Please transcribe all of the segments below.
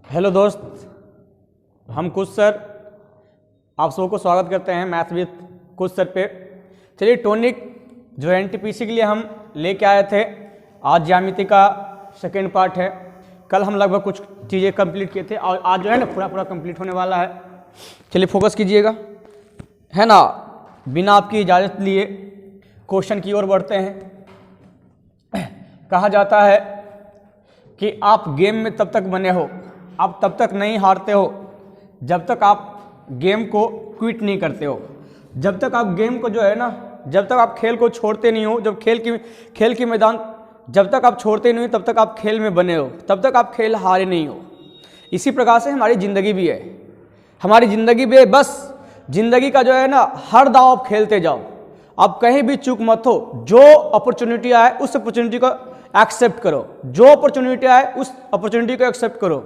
Hello दोस्त, हम कुछ सर आप सबको स्वागत करते हैं मैथ विद कुछ सर पे। चलिए, टॉनिक जो एनटीपीसी के लिए हम लेके आए थे, आज ज्यामिति का सेकेंड पार्ट है। कल हम लगभग कुछ चीज़ें कंप्लीट किए थे और आज जो है ना पूरा कंप्लीट होने वाला है। चलिए फोकस कीजिएगा, है ना। बिना आपकी इजाज़त लिए क्वेश्चन की ओर बढ़ते हैं। कहा जाता है कि आप गेम में तब तक बने हो, आप तब तक नहीं हारते हो जब तक आप गेम को क्विट नहीं करते हो। जब तक आप गेम को जो है ना, जब तक आप खेल को छोड़ते नहीं हो, जब खेल की मैदान जब तक आप छोड़ते नहीं हो तब तक आप खेल में बने हो, तब तक आप खेल हारे नहीं हो। इसी प्रकार से हमारी ज़िंदगी भी है, हमारी ज़िंदगी भी है। बस ज़िंदगी का जो है ना हर दाव आप खेलते जाओ, आप कहीं भी चूक मत हो। जो अपॉर्चुनिटी आए उस अपॉर्चुनिटी को एक्सेप्ट करो, जो अपॉर्चुनिटी आए उस अपॉर्चुनिटी को एक्सेप्ट करो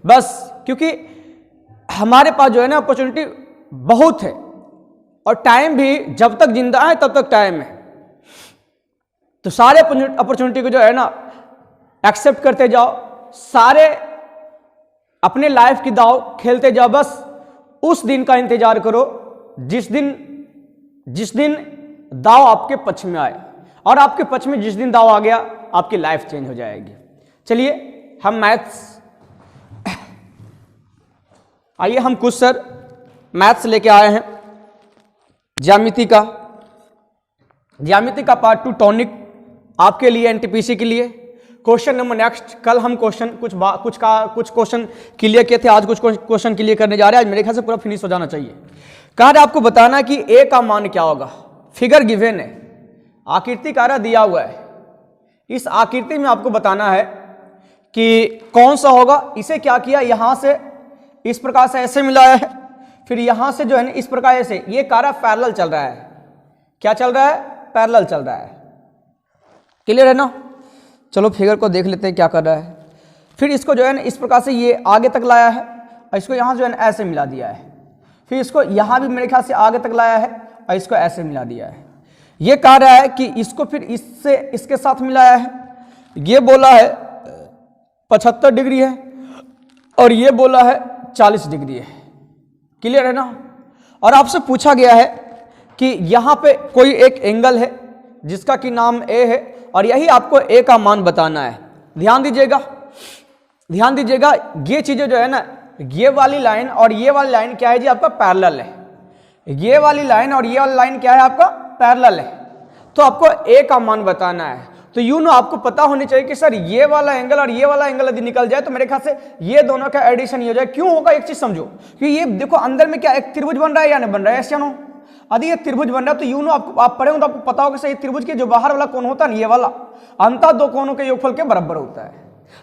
बस। क्योंकि हमारे पास जो है ना अपॉर्चुनिटी बहुत है और टाइम भी, जब तक जिंदा है तब तक टाइम है। तो सारे अपॉर्चुनिटी को जो है ना एक्सेप्ट करते जाओ, सारे अपने लाइफ की दाव खेलते जाओ। बस उस दिन का इंतजार करो जिस दिन दाव आपके पक्ष में आए, और आपके पक्ष में जिस दिन दाव आ गया आपकी लाइफ चेंज हो जाएगी। चलिए हम मैथ्स, आइए हम कुछ सर मैथ्स लेके आए हैं। ज्यामिति का पार्ट 2 टॉनिक आपके लिए, एनटीपीसी के लिए। Question number next. कल हम कुछ क्वेश्चन क्लियर किए थे, आज कुछ क्वेश्चन क्लियर करने जा रहे हैं। आज मेरे ख्याल से पूरा फिनिश हो जाना चाहिए। कहा है आपको बताना कि ए का मान क्या होगा। फिगर गिवन है, आकृति कार्य दिया हुआ है। इस आकृति में आपको बताना है कि कौन सा होगा। इसे क्या किया, यहां से इस प्रकार से ऐसे मिलाया है, फिर यहां से जो है ना इस प्रकार ऐसे, ये कार्य पैरेलल चल रहा है। क्या चल रहा है? पैरेलल चल रहा है। क्लियर है ना। चलो फिगर को देख लेते हैं क्या कर रहा है। फिर इसको जो है ना इस प्रकार से ये आगे तक लाया है और इसको यहां जो है ना ऐसे मिला दिया है। फिर इसको यहां भी मेरे ख्याल से आगे तक लाया है और इसको ऐसे मिला दिया है। ये कह रहा है कि इसको फिर इससे इसके साथ मिलाया है। ये बोला है 75 डिग्री है और ये बोला है 40 डिग्री है। क्लियर है ना। और आपसे पूछा गया है कि यहाँ पे कोई एक एंगल है जिसका कि नाम ए है और यही आपको ए का मान बताना है। ध्यान दीजिएगा, ये चीजें जो है ना, ये वाली लाइन और ये वाली लाइन क्या है जी, आपका पैरेलल है। ये वाली लाइन और ये वाली लाइन क्या है, आपका पैरेलल है। तो आपको ए का मान बताना है। तो यूं नो आपको पता होनी चाहिए कि सर ये वाला एंगल और ये वाला एंगल यदि निकल जाए तो मेरे ख्याल से ये दोनों का एडिशन ही हो जाए। क्यों होगा, एक चीज समझो कि ये देखो अंदर में क्या एक त्रिभुज बन रहा है या नहीं बन रहा है, ऐसा नो। यदि ये त्रिभुज बन रहा है तो यूं नो आप पढ़े हो तो आपको पता होगा सर, त्रिभुज के जो बाहर वाला कोण होता है ये वाला अंततः दो कोणों के योगफल के बराबर होता है।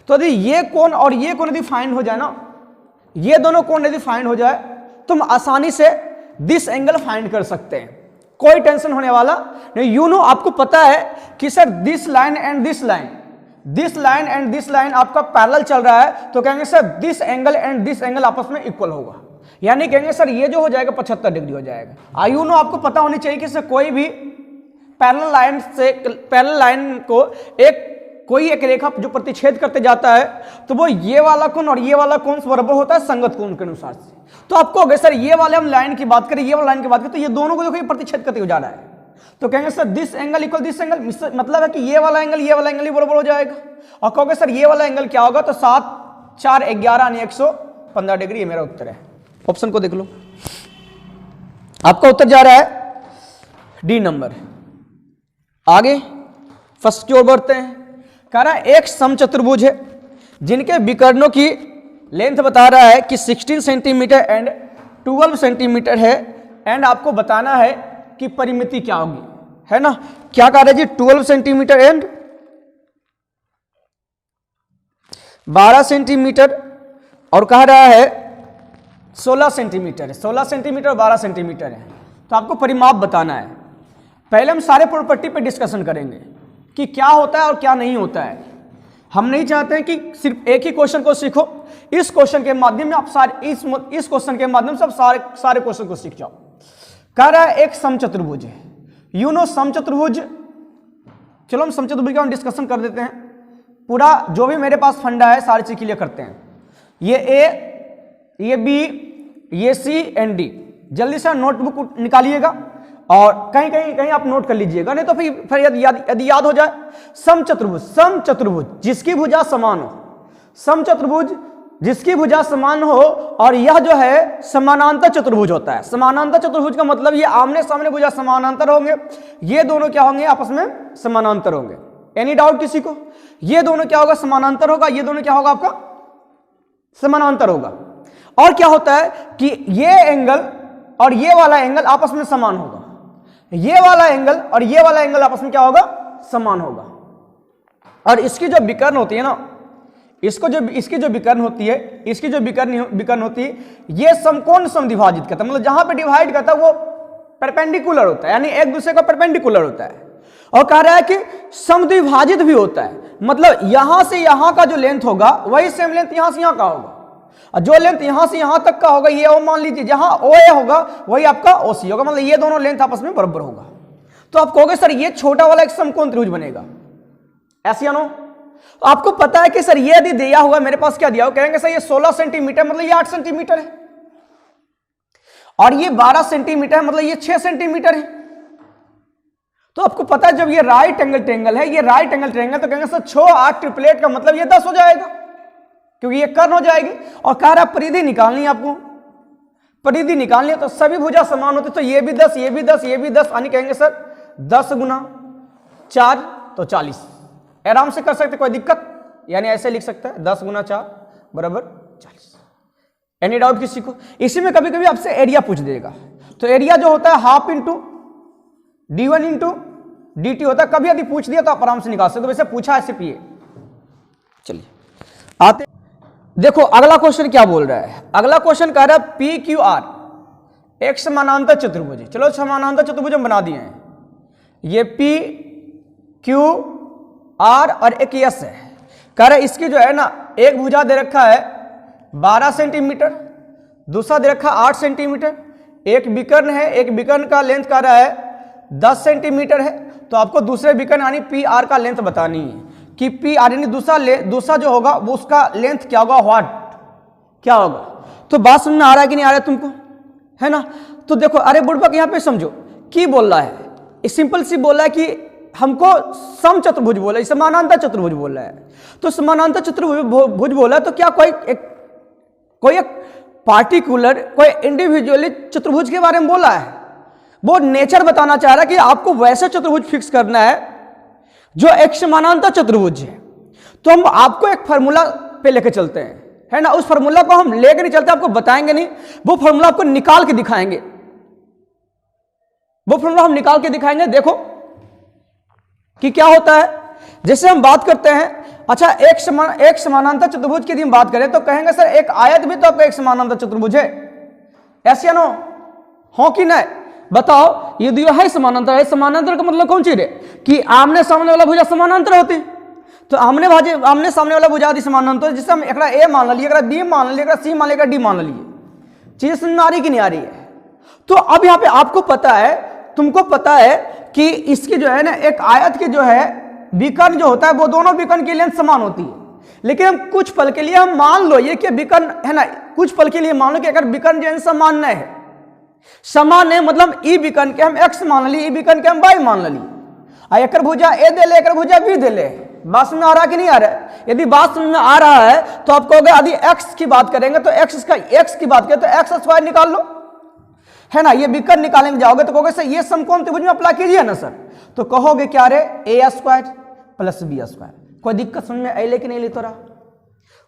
तो यदि ये कोण और ये कोण यदि फाइंड हो जाए ना, ये दोनों कोण यदि फाइंड हो जाए तो हम आसानी से दिस एंगल फाइंड कर सकते हैं। कोई टेंशन होने वाला नहीं। यू नो आपको पता है कि sir this line and this line आपका पैरेलल चल रहा है, तो कहेंगे sir this angle and this angle आपस में इक्वल होगा। यानी कहेंगे सर ये जो हो जाएगा 75 डिग्री हो जाएगा। यू नो आपको पता होनी चाहिए कि सर कोई भी पैरेलल लाइन को कोई एक रेखा जो प्रतिच्छेद करते जाता है तो वो ये वाला कोण और ये वाला कोण बराबर होता है संगत कोण के अनुसार से। तो आपको अगर सर ये वाले हम लाइन की बात करें, ये वाला लाइन की बात करें, तो ये दोनों को देखो प्रतिच्छेद करते हुए जा रहा है, तो कहेंगे sir this angle equal this angle, मतलब है कि ये वाला एंगल ही बराबर हो जाएगा। और कहोगे सर ये वाला एंगल क्या होगा, तो 7 4 11 यानी 115 डिग्री। मेरा उत्तर है, ऑप्शन को देख लो। आपका उत्तर जा रहा है डी नंबर। आगे फर्स्ट की ओर बढ़ते हैं। कह रहा है एक समचतुर्भुज है जिनके विकर्णों की लेंथ बता रहा है कि 16 सेंटीमीटर एंड 12 सेंटीमीटर है, एंड आपको बताना है कि परिमिति क्या होगी, है ना। क्या कह रहा है जी, 12 सेंटीमीटर एंड 12 सेंटीमीटर, और कह रहा है 16 सेंटीमीटर है। 16 सेंटीमीटर और 12 सेंटीमीटर है। तो आपको परिमाप बताना है। पहले हम सारे प्रॉपर्टी पे डिस्कशन करेंगे कि क्या होता है और क्या नहीं होता है। हम नहीं चाहते हैं कि सिर्फ एक ही क्वेश्चन को सीखो। इस क्वेश्चन के माध्यम में आप इस क्वेश्चन के माध्यम से आप सारे क्वेश्चन को सीख जाओ। कह रहा है एक समचतुर्भुज है। यू नो समचतुर्भुज, चलो हम समचतुर्भुज का डिस्कशन कर देते हैं। पूरा जो भी मेरे पास फंडा है सारी चीज क्लियर करते हैं। ये ए, ये बी, ये सी एंड डी। जल्दी से नोटबुक निकालिएगा और कहीं कहीं कहीं आप नोट कर लीजिएगा, नहीं तो फिर यदि याद हो जाए। समचतुर्भुज, समचतुर्भुज जिसकी भुजा समान हो, समचतुर्भुज जिसकी भुजा समान हो, और यह जो है समानांतर चतुर्भुज होता है। समानांतर चतुर्भुज का मतलब ये आमने सामने भुजा समानांतर होंगे, ये दोनों क्या होंगे आपस में समानांतर होंगे। एनी डाउट किसी को? ये दोनों क्या होगा समानांतर होगा, ये दोनों क्या होगा आपका समानांतर होगा। और क्या होता है कि ये एंगल और ये वाला एंगल आपस में समान होगा, ये वाला एंगल और ये वाला एंगल आपस में क्या होगा समान होगा। और इसकी जो विकर्ण होती है ना, इसकी जो विकर्ण होती है, इसकी जो विकर्ण होती है, ये समकोण समद्विभाजित करता है, मतलब जहां पे डिवाइड करता है वो परपेंडिकुलर होता है, यानी एक दूसरे का परपेंडिकुलर होता है। और कह रहा है कि समद्विभाजित भी होता है, मतलब यहां से यहां का जो लेंथ होगा वही सेम लेंथ यहां से यहां का होगा, और जो लेंथ यहां से यहां तक का होगा ये ओ मान लीजिए, जहां ओ ए होगा वही आपका ओ सी होगा, मतलब ये दोनों लेंथ आपस में बराबर होगा। तो आप कहोगे सर ये छोटा वाला एक समकोण त्रिभुज बनेगा, ऐसे या नो? आपको पता है कि सर ये यदि दिया हुआ, मेरे पास क्या दिया हो, कहेंगे सर ये 16 सेंटीमीटर मतलब ये 8 सेंटीमीटर है, और ये 12 सेंटीमीटर है मतलब ये 6 सेंटीमीटर है। तो आपको पता है जब ये राइट एंगल ट्रायंगल है, ये राइट एंगल ट्रायंगल, तो कहेंगे सर 6 8 ट्रिपलेट का मतलब ये 10 हो जाएगा, क्योंकि ये कर्ण हो जाएगी। और कह रहा परिधि निकालनी है आपको, परिधि निकालनी है, तो सभी भुजा समान होते, तो ये भी 10, ये भी 10, ये भी 10, यानी कहेंगे सर 10 गुना 4 तो 40। आराम से कर सकते, कोई दिक्कत, यानी ऐसे लिख सकता है 10 गुना 4 बराबर 40। एनी डाउट किसी को? इसी में कभी कभी आपसे एरिया पूछ देगा, तो एरिया जो होता है half into d1 into dt होता है। कभी यदि पूछ दिया तो आप आराम से निकाल सकते हो, वैसे पूछा ऐसे पिए। चलिए आते, देखो अगला क्वेश्चन क्या बोल रहा है। अगला क्वेश्चन कह रहा है पी क्यू आर एक समानांतर चतुर्भुज है। चलो समानांतर चतुर्भुज हम बना दिए हैं, ये पी क्यू आर और एक यस है। कह रहा है इसकी जो है ना, एक भुजा दे रखा है 12 सेंटीमीटर, दूसरा दे रखा 8 सेंटीमीटर, एक विकर्ण है, एक विकर्ण का लेंथ कह रहा है 10 सेंटीमीटर है। तो आपको दूसरे विकर्ण यानी पी आर का लेंथ बतानी है कि पी आर यानी दूसरा जो होगा वो उसका लेंथ क्या होगा, व्हाट क्या होगा। तो बात समझ में आ रहा है कि नहीं आ रहा है तुमको, है ना? तो देखो, अरे बुढ़बक यहाँ पे समझो की बोल रहा है, सिंपल सी बोल रहा है कि हमको सम चतुर्भुज बोला है, समानांतर चतुर्भुज बोल रहा है। तो समानांतर चतुर्भुज बोला है, तो क्या कोई एक पार्टिकुलर, कोई इंडिविजुअली चतुर्भुज के बारे में बोला है? वो नेचर बताना चाह रहा है कि आपको वैसे चतुर्भुज फिक्स करना है जो एक समानांतर चतुर्भुज है। तो हम आपको एक फार्मूला पे लेके चलते हैं, है ना? उस फार्मूला को हम लेकर नहीं चलते, आपको बताएंगे नहीं, वो फार्मूला आपको निकाल के दिखाएंगे, वो फार्मूला हम निकाल के दिखाएंगे। देखो कि क्या होता है। जैसे हम बात करते हैं, अच्छा एक समानांतर चतुर्भुज की यदि हम बात करें तो कहेंगे सर एक आयत भी तो आपका एक समानांतर चतुर्भुज है, ऐसे नो हो कि नहीं? बताओ, ये दिया है समानांतर है। समानांतर का मतलब कौन चीज है कि आमने सामने वाला भुजा समानांतर होती है। तो आमने सामने वाला भुजा आदि समानांतर, जिससे हम एकरा ए मान लिया, एकरा बी मान लिया, एकरा सी मान लिया, डी मान लिए। चीज समझ में आ रही कि नहीं आ रही है? तो अब यहाँ पे आपको पता है, तुमको पता है कि इसकी जो है ना, एक आयत की जो है विकर्ण जो होता है वो दोनों विकर्ण की लेंथ समान होती है। लेकिन हम कुछ पल के लिए हम मान लो ये कि विकर्ण है ना, कुछ पल के लिए मान लो कि अगर विकर्ण जो है समान नहीं है, समान है मतलब ई विकर्ण के हम एक्स मान ली, ई विकर्ण के हम वाई मान ली, आ एक भुजा ए दे ले, एक भुजा बी दे ले। बात समझ में आ रहा है कि नहीं आ रहा है? यदि बात समझ में आ रहा है तो आप कहोगे यदि एक्स की बात करेंगे तो एक्स की बात करें तो एक्स स्क्वायर निकाल लो, है ना? ये विकर्ण निकालेंगे जाओगे तो कहोगे सर ये समकोण त्रिभुज में अप्लाई कीजिए ना सर, तो कहोगे क्या रे, ए स्क्वायर प्लस बी स्क्वायर। कोई दिक्कत समझ में आई लेकिन नहीं ले तो रहा,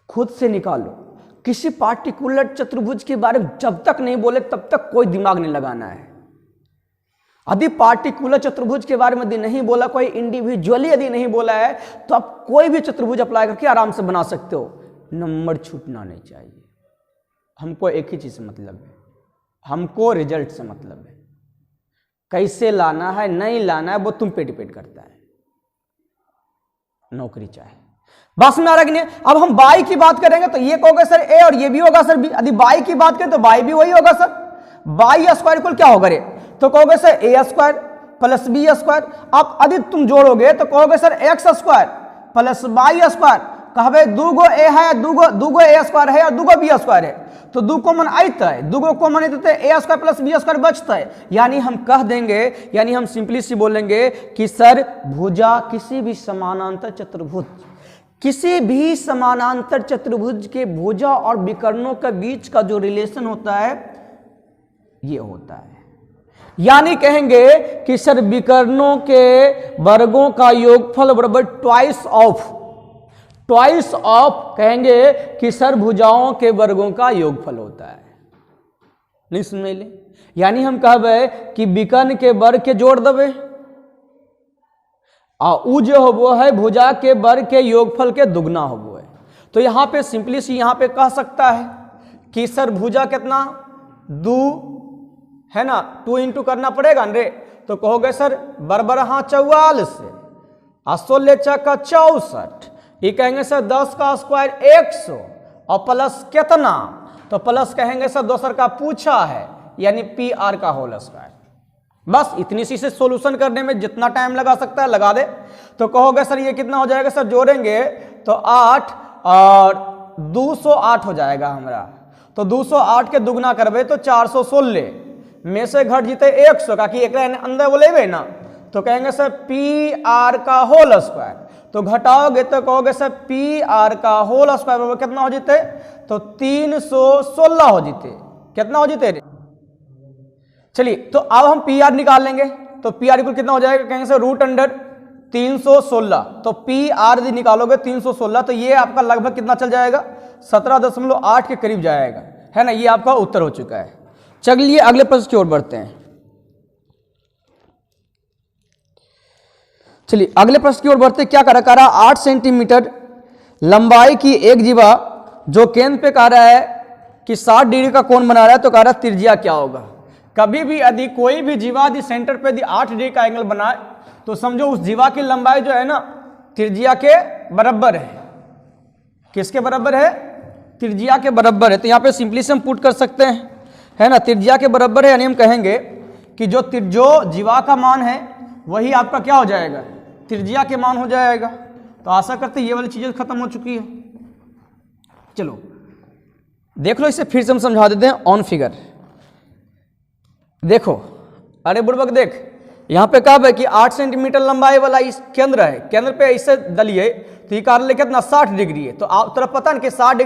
खुद से निकालो। किसी पार्टिकुलर चतुर्भुज के बारे में जब तक नहीं बोले तब तक कोई दिमाग नहीं लगाना है। यदि पार्टिकुलर चतुर्भुज के बारे में यदि नहीं बोला, कोई इंडिविजुअली यदि नहीं बोला है, तो आप कोई भी चतुर्भुज अप्लाई करके आराम से बना सकते हो, नंबर छूटना नहीं चाहिए। हमको एक ही चीज से मतलब है, हमको रिजल्ट से मतलब है। कैसे लाना है नहीं लाना है वो तुम पे डिपेंड करता है, नौकरी चाहे। बस में आ रहा कि नहीं? अब हम बाई की बात करेंगे तो ये कहोगे सर ए और ये भी होगा सर बी। यदि बाई की बात करें तो बाई भी वही होगा सर, बाई स्क्वायर इक्वल क्या होगा रे, तो कहोगे sir A square plus B square. अब यदि तुम जोड़ोगे तो कहोगे sir X square plus Y square कहबे दूगो ए है, दूगो ए स्क्वायर है और दूगो बी स्क्वायर है, तो दू कॉमन आते है, दूगो कॉमन आते ए स्क्वायर प्लस बी स्क्वायर बचता है। यानी हम कह देंगे, यानी हम सिंपली सी बोलेंगे कि सर भुजा किसी भी समानांतर चतुर्भुज, किसी भी समानांतर चतुर्भुज के भुजा और विकर्णों के बीच का जो रिलेशन होता है ये होता है। यानी कहेंगे कि सर विकर्णों के वर्गों का योगफल बराबर ट्वाइस ऑफ कहेंगे कि सर भुजाओं के वर्गों का योगफल होता है। नहीं सुन ले, यानी हम कहबे कि विकर्ण के वर्ग के जोड़ देवे और उ जो होबो है भुजा के वर्ग के योगफल के दुगना होबो है। तो यहां पे सिंपली सी यहां पे कह सकता है कि सर भुजा कितना 2 है ना, 2 इंटू करना पड़ेगा न रे, तो कहोगे सर बराबर हाँ 44 से 16 चौका 64, ये कहेंगे सर 10 का स्क्वायर 100 और प्लस कितना, तो प्लस कहेंगे सर दोसर का पूछा है यानी पी आर का होल स्क्वायर। बस इतनी सी से सॉल्यूशन करने में जितना टाइम लगा सकता है लगा दे। तो कहोगे सर ये कितना हो जाएगा, सर जोड़ेंगे तो 8 और 208 हो जाएगा हमारा, तो 208 के दुगना करबे तो 416 में से घट जीते 100 का कि एक अंदर बोलेबे ना, तो कहेंगे सर पी आर का होल स्क्वायर, तो घटाओगे तो कहोगे सर पी आर का होल स्क्वायर कितना हो जीते, तो 316 हो जीते। कितना हो जीते? चलिए तो अब हम पी आर निकाल लेंगे, तो पी आर इक्वल कितना हो जाएगा, कहेंगे सर √316, तो पी आर यदि निकालोगे 316 तो ये आपका लगभग कितना चल जाएगा, 17.8 के करीब जाएगा, है ना। ये आपका उत्तर हो चुका है। चलिए अगले प्रश्न की ओर बढ़ते हैं। चलिए अगले प्रश्न की ओर बढ़ते क्या कह रहा 8 सेंटीमीटर लंबाई की एक जीवा जो केंद्र पे कह रहा है कि 60 डिग्री का कोण बना रहा है, तो कह रहा त्रिज्या क्या होगा। कभी भी यदि कोई भी जीवा यदि सेंटर पे यदि 8 डिग्री का एंगल बनाए तो समझो उस जीवा की लंबाई जो है ना त्रिज्या के बराबर है। किसके बराबर है? त्रिज्या के बराबर है। तो यहाँ पे सिंपली से हम पुट कर सकते हैं, है ना, त्रिज्या के बराबर है, यानी हम कहेंगे कि जो जीवा का मान है वही आपका क्या हो जाएगा, त्रिज्या के मान हो जाएगा। तो आशा करते ये वाली चीजें खत्म हो चुकी है। चलो देख लो, इसे फिर से हम समझा देते हैं ऑन फिगर। देखो, अरे बुड़बक देख, यहाँ पे कहा है कि 8 सेंटीमीटर लंबाई वाला इस केंद्र है, केंद्र पे इसे दलिए तो ये कार्य कितना 60 डिग्री है। तो आप तरफ पता नहीं कि 60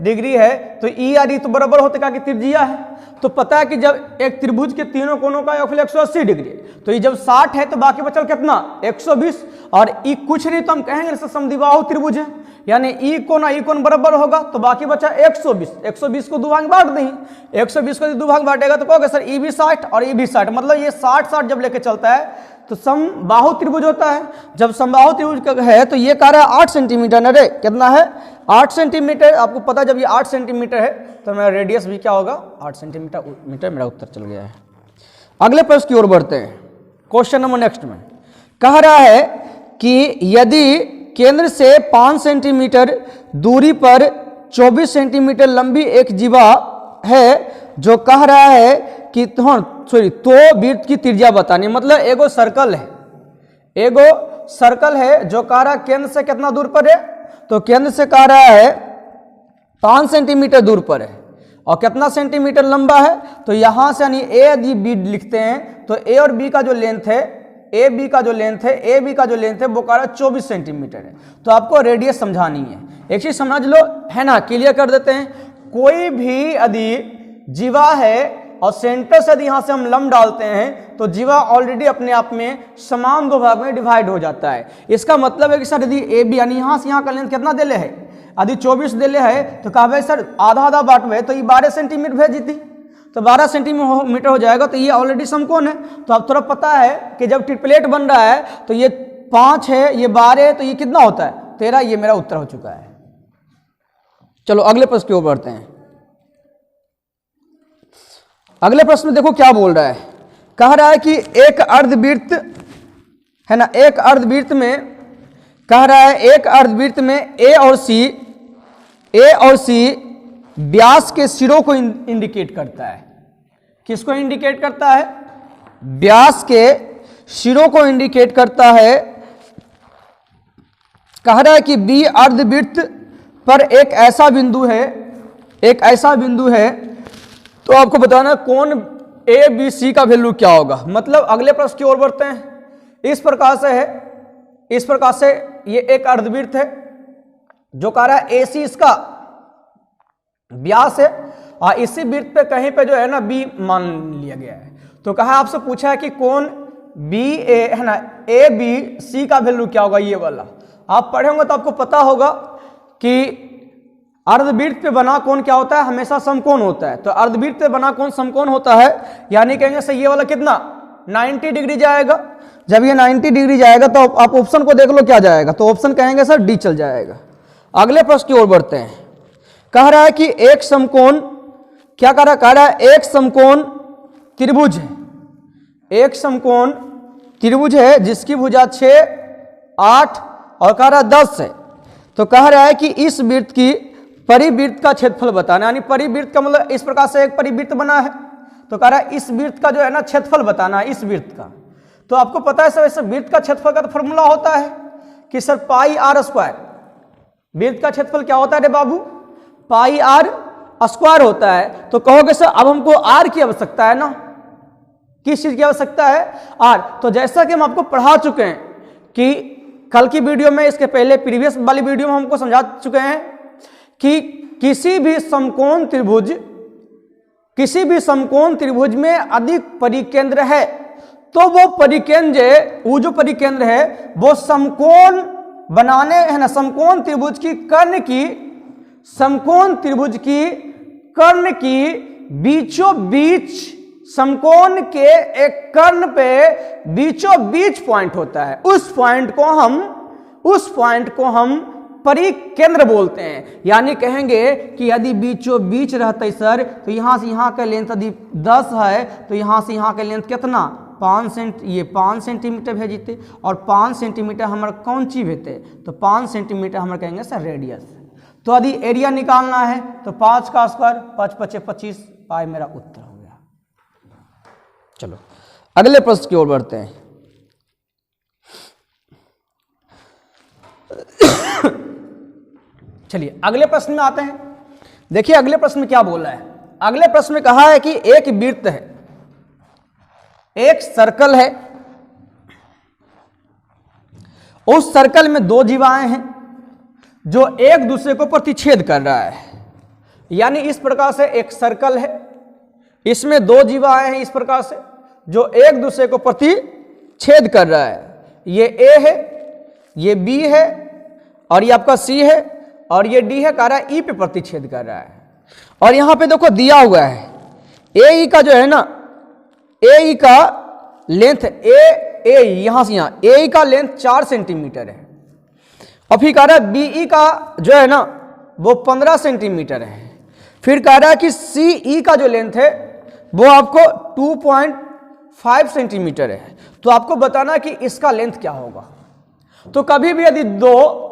डिग्री है तो ई आर ई तो बराबर होते का कि त्रिज्या है। तो पता है कि जब एक त्रिभुज के तीनों कोनों का योगफल 180 डिग्री है, तो ये जब 60 है तो बाकी बचल कितना 120, और ई कुछ नहीं तो हम कहेंगे समद्विबाहु त्रिभुज है, यानी ई कोण बराबर होगा, तो बाकी बचा 120। 120 को 2 भाग बांट दें, 120 को 2 भाग बांटेगा तो कहोगे सर ई भी 60 और ई भी 60, मतलब ये 60-60 जब लेके चलता है तो समबाहु त्रिभुज होता है। जब समबाहु त्रिभुज है तो ये कह रहा है 8 सेंटीमीटर, अरे कितना है 8 सेंटीमीटर। आपको पता जब ये 8 सेंटीमीटर है तो मेरा रेडियस भी क्या होगा 8 सेंटीमीटर। मेरा उत्तर चल गया है। अगले प्रश्न की ओर बढ़ते हैं। क्वेश्चन नंबर नेक्स्ट में कह रहा है कि यदि केंद्र से 5 सेंटीमीटर दूरी पर 24 सेंटीमीटर लंबी एक जीवा है जो कह रहा है कि तो वृत्त की त्रिज्या बतानी, मतलब एगो सर्कल है जो कह रहा है केंद्र से कितना दूर पर है, तो केंद्र से कह रहा है 5 सेंटीमीटर दूर पर है और कितना सेंटीमीटर लंबा है, तो यहां से यानी ए यदि बी लिखते हैं तो ए और बी का जो लेंथ है, ए बी का जो लेंथ है वो कह रहा है 24 सेंटीमीटर है। तो आपको रेडियस समझानी है। एक चीज समझ लो, है ना, क्लियर कर देते हैं। कोई भी यदि जीवा है और सेंटर से यदि यहां से हम लंब डालते हैं तो जीवा ऑलरेडी अपने आप में समान 2 भाग में डिवाइड हो जाता है। इसका मतलब है कि सर यदि ए बी यानी यहां से यहां का लेंथ कितना देले है, यदि 24 देले है तो कहा सर आधा बांटवे तो ये 12 सेंटीमीटर भेज जीती, तो 12 सेंटीमीटर हो जाएगा। तो ये ऑलरेडी समकोण है। तो अब थोड़ा पता है कि जब ट्रिपलेट बन रहा है तो ये 5 है, ये 12 है, तो ये कितना होता है 13। ये मेरा उत्तर हो चुका है। चलो अगले प्रश्न की ओर बढ़ते हैं। अगले प्रश्न में देखो क्या बोल रहा है। कह रहा है कि एक अर्धवृत्त, है ना, एक अर्धवृत्त में कह रहा है एक अर्धवृत्त में ए और सी व्यास के सिरों को इंडिकेट करता है। किसको इंडिकेट करता है? व्यास के सिरों को इंडिकेट करता है। कह रहा है कि बी अर्धवृत्त पर एक ऐसा बिंदु है, तो आपको बताना कोण ए बी सी का वैल्यू क्या होगा। मतलब अगले प्रश्न की ओर बढ़ते हैं। इस प्रकार से ये एक अर्धवृत्त है जो कह रहा है ए सी इसका व्यास है और इसी वृत्त पे कहीं पे जो है ना बी मान लिया गया है। तो कहा आपसे पूछा है कि कोण बी ए है ना ए बी सी का वैल्यू क्या होगा, ये वाला आप पढ़े होंगे तो आपको पता होगा कि अर्धवृत्त पे बना कोण क्या होता है, हमेशा समकोण होता है। तो अर्धवृत्त पे बना कोण समकोण होता है, यानी कहेंगे सर ये वाला कितना 90 डिग्री जाएगा। जब ये 90 डिग्री जाएगा तो आप ऑप्शन को देख लो क्या जाएगा, तो ऑप्शन कहेंगे सर डी चल जाएगा। अगले प्रश्न की ओर बढ़ते हैं। कह रहा है कि एक समकोण क्या कह रहा है एक समकोण त्रिभुज है, एक समकोण त्रिभुज है जिसकी भुजा 6, 8 और कह रहा है 10 है। तो कह रहा है कि इस वृत्त की परिवृत्त का क्षेत्रफल बताना, यानी परिवृत्त का मतलब इस प्रकार से एक परिवृत्त बना है, तो कह रहा है इस वृत्त का जो है ना क्षेत्रफल बताना है, इस वृत्त का। तो आपको पता है सर इस वृत्त का क्षेत्रफल का तो फॉर्मूला होता है कि सर पाई आर स्क्वायर। वृत्त का क्षेत्रफल क्या होता है रे बाबू, पाई आर स्क्वायर होता है। तो कहोगे सर अब हमको आर की आवश्यकता है ना, किस चीज की आवश्यकता है, आर। तो जैसा कि हम आपको पढ़ा चुके हैं कि कल की वीडियो में, इसके पहले प्रीवियस वाली वीडियो में हमको समझा चुके हैं कि किसी भी समकोण त्रिभुज में अधिक परिकेंद्र है तो वो परिकेंद्र है वो समकोण बनाने है ना, समकोण त्रिभुज कर्ण की बीचों बीच, समकोण के एक कर्ण पे बीचों बीच पॉइंट होता है, उस पॉइंट को हम परिकेंद्र बोलते हैं। यानी कहेंगे कि यदि बीचों बीच रहता सर तो यहां से यहां का लेंथ यदि 10 है तो यहां से यहां का लेंथ कितना 5 सेंटीमीटर भेजते, और 5 सेंटीमीटर हमारा कौन चीज भेजते, तो 5 सेंटीमीटर हमारे कहेंगे सर रेडियस। तो यदि एरिया निकालना है तो 5 का स्क्वायर 5 × 25 पाई मेरा उत्तर हो गया। चलो अगले प्रश्न की ओर बढ़ते हैं। चलिए अगले प्रश्न में आते हैं। देखिए अगले प्रश्न में क्या बोला है। अगले प्रश्न में कहा है कि एक वृत्त है, एक सर्कल है, उस सर्कल में 2 जीवाएं हैं जो एक दूसरे को प्रतिच्छेद कर रहा है। यानी इस प्रकार से एक सर्कल है, इसमें 2 जीवाएं हैं इस प्रकार से जो एक दूसरे को प्रतिच्छेद कर रहा है। ये ए है, ये बी है और ये आपका सी है और ये डी है, कह रहा है ई पे प्रतिच्छेद कर रहा है। और यहां पे देखो दिया हुआ है ए ई का जो है ना, ए ई का लेंथ ए यहां से यहां ए ई का लेंथ 4 सेंटीमीटर है और फिर कह रहा है बी ई का जो है ना वो 15 सेंटीमीटर है। फिर कह रहा है कि सी ई का जो लेंथ है वो आपको 2.5 सेंटीमीटर है। तो आपको बताना कि इसका लेंथ क्या होगा। तो कभी भी यदि 2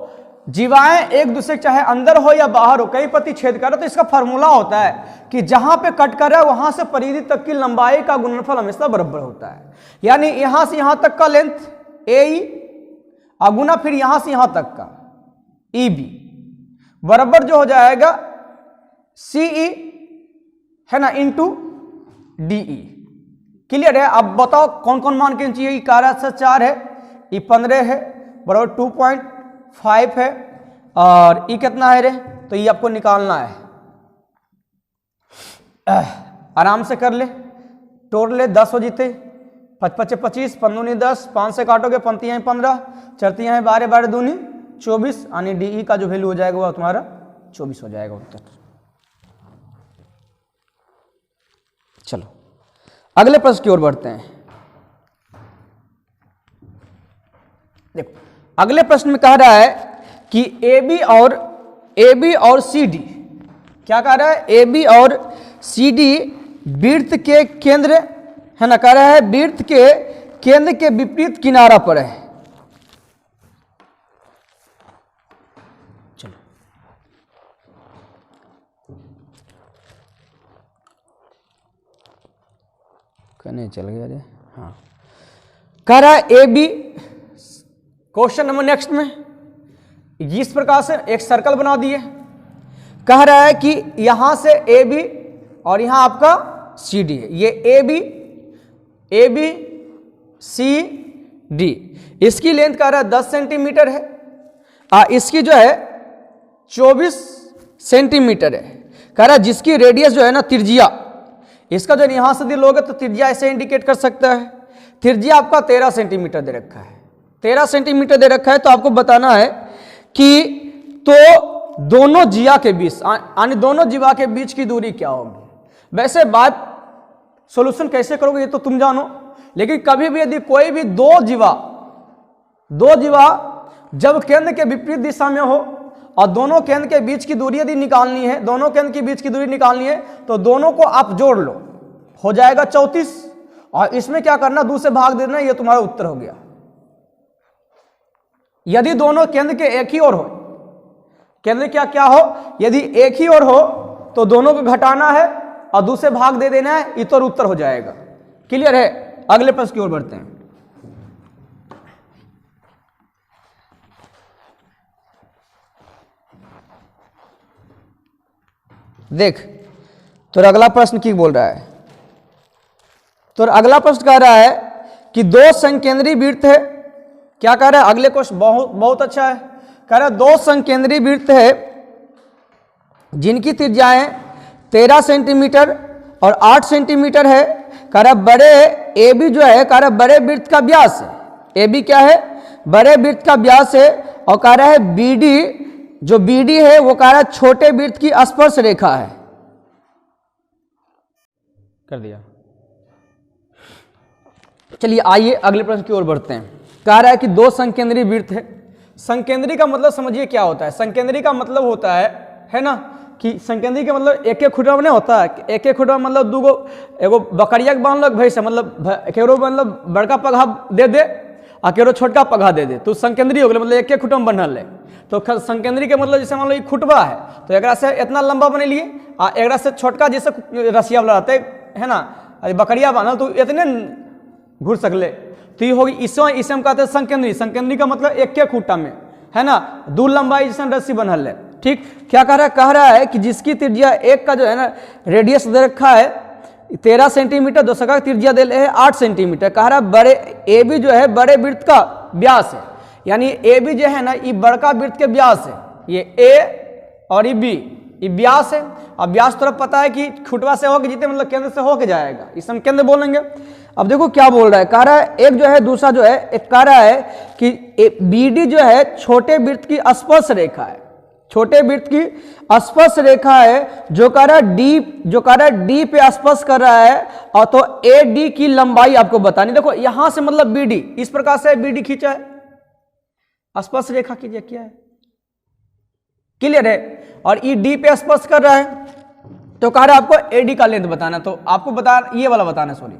जीवाएं एक दूसरे चाहे अंदर हो या बाहर हो कहीं प्रतिच्छेद कर, तो इसका फॉर्मूला होता है कि जहां पे कट कर रहा है वहां से परिधि तक की लंबाई का गुणनफल हमेशा बराबर होता है। यानी यहां से यहां तक का लेंथ ए ई गुना फिर यहां से यहां तक का ई बी बराबर जो हो जाएगा सी ई है ना इंटू डी ई। क्लियर है। अब बताओ कौन कौन मान के चाहिए। ई 4 है, ई 15 है, बराबर 2.5 है और ई कितना है रे, तो ये आपको निकालना है। आराम से कर ले, तोड़ ले, 10 हो जीते, 5 × 25, 5 दूनी 10, 5 से काटोगे 5 × 15, 4 × 12, 12 दूनी 24, यानी डी ई का जो वैल्यू हो जाएगा वो तुम्हारा 24 हो जाएगा उत्तर। चलो अगले प्रश्न की ओर बढ़ते हैं। देखो अगले प्रश्न में कह रहा है कि ए बी और सी डी, क्या कह रहा है, ए बी और सी डी वृत्त के केंद्र है ना, कह रहा है वृत्त के केंद्र के विपरीत किनारा पर है। चलो कहने चल गया रे। हाँ, कह रहा है A B, question number next में इस प्रकार से एक सर्कल बना दिए, कह रहा है कि यहां से ए बी और यहां आपका सी डी है, ये ए बी सी डी, इसकी लेंथ कह रहा है 10 सेंटीमीटर है, इसकी जो है 24 सेंटीमीटर है, कह रहा है जिसकी रेडियस जो है ना त्रिज्या, इसका जो यहां से दिल होगा तो त्रिज्या ऐसे इंडिकेट कर सकता है, त्रिज्या आपका 13 सेंटीमीटर दे रखा है, 13 सेंटीमीटर दे रखा है, तो आपको बताना है कि तो दोनों जीवा के बीच यानी दोनों जीवा के बीच की दूरी क्या होगी। वैसे बात सॉल्यूशन कैसे करोगे ये तो तुम जानो, लेकिन कभी भी यदि कोई भी दो जीवा जब केंद्र के विपरीत दिशा में हो और दोनों केंद्र के बीच की दूरी यदि निकालनी है, दोनों केंद्र के बीच की दूरी निकालनी है तो दोनों को आप जोड़ लो, हो जाएगा 34, और इसमें क्या करना 2 से भाग देना, ये तुम्हारा उत्तर हो गया। यदि दोनों केंद्र के एक ही ओर हो, केंद्र क्या हो, यदि एक ही ओर हो तो दोनों को घटाना है और 2 से भाग दे देना है, इतर उत्तर हो जाएगा। क्लियर है? अगले प्रश्न की ओर बढ़ते हैं। देख तो अगला प्रश्न की बोल रहा है, तो अगला प्रश्न कह रहा है कि दो संकेंद्री वृत्त है, क्या कह रहा है अगले क्वेश्चन बहुत अच्छा है, कह रहा है दो संकेंद्री वृत्त है जिनकी त्रिज्याएं 13 सेंटीमीटर और 8 सेंटीमीटर है, कह रहा बड़े ए बी जो है, कह रहा बड़े वृत्त का व्यास है, ए बी क्या है, बड़े वृत्त का व्यास है, और कह रहा है बी डी, जो बी डी है वो कह रहा है छोटे वृत्त की स्पर्श रेखा है। कर दिया। चलिए आइए अगले प्रश्न की ओर बढ़ते हैं। कह रहा है कि दो संकेंद्री वृत्त है, संकेंद्री का मतलब समझिए क्या होता है, संकेंद्री का मतलब होता है ना, कि संकेंद्री का मतलब एक खुटा में होता है, एक खुटा मतलब दूगो, एगो बकरिया के बांध लो भैंस, मतलब केरो मतलब बड़का पगहा दे दे आ केरो छोटका पगहा दे दे, तो संकेंद्री हो गया, मतलब एक खुटा में बनल है। तो संकेंद्री के मतलब जैसे मान लो ये खुटबा है तो एक से इतना लंबा बने लिए आ एक से छोटका जैसे रसिया वाला रहते है ना, बकरिया बांधल तो इतने घुर सकले, तो ये होगी इसे हम कहते हैं संकेंद्री। संकेंद्री का मतलब एक के खूटा में है ना, दूर लंबाई जैसे रस्सी बनल है। ठीक, क्या कह रहा है कि जिसकी त्रिज्या एक का जो है ना रेडियस दे रखा है 13 सेंटीमीटर, दूसरा का त्रिज्या दे है 8 सेंटीमीटर। कह रहा है बड़े ए बी जो है बड़े वृत्त का व्यास है, यानी ए बी जो है ना ये बड़का वृत्त के व्यास है, ये ए और ये बी ये व्यास है। अब व्यास तरफ पता है कि खुटवा से होके जीते मतलब केंद्र से होके जाएगा, इसे हम केंद्र बोलेंगे। अब देखो क्या बोल रहा है, कह रहा है एक जो है दूसरा जो है, एक कह रहा है कि बी डी जो है छोटे वृत्त की स्पर्श रेखा है, छोटे वृत्त की स्पर्श रेखा है, जो कह रहा है डी पे स्पर्श कर रहा है, और तो ए डी की लंबाई आपको बतानी। देखो यहां से मतलब बी डी इस प्रकार से बी डी खींचा है, स्पर्श रेखा कीजिए क्या है, क्लियर है, और ई डी पे स्पर्श कर रहा है, तो कह रहा है आपको ए डी का लेंथ बताना, तो आपको बता ये वाला बताना, सॉरी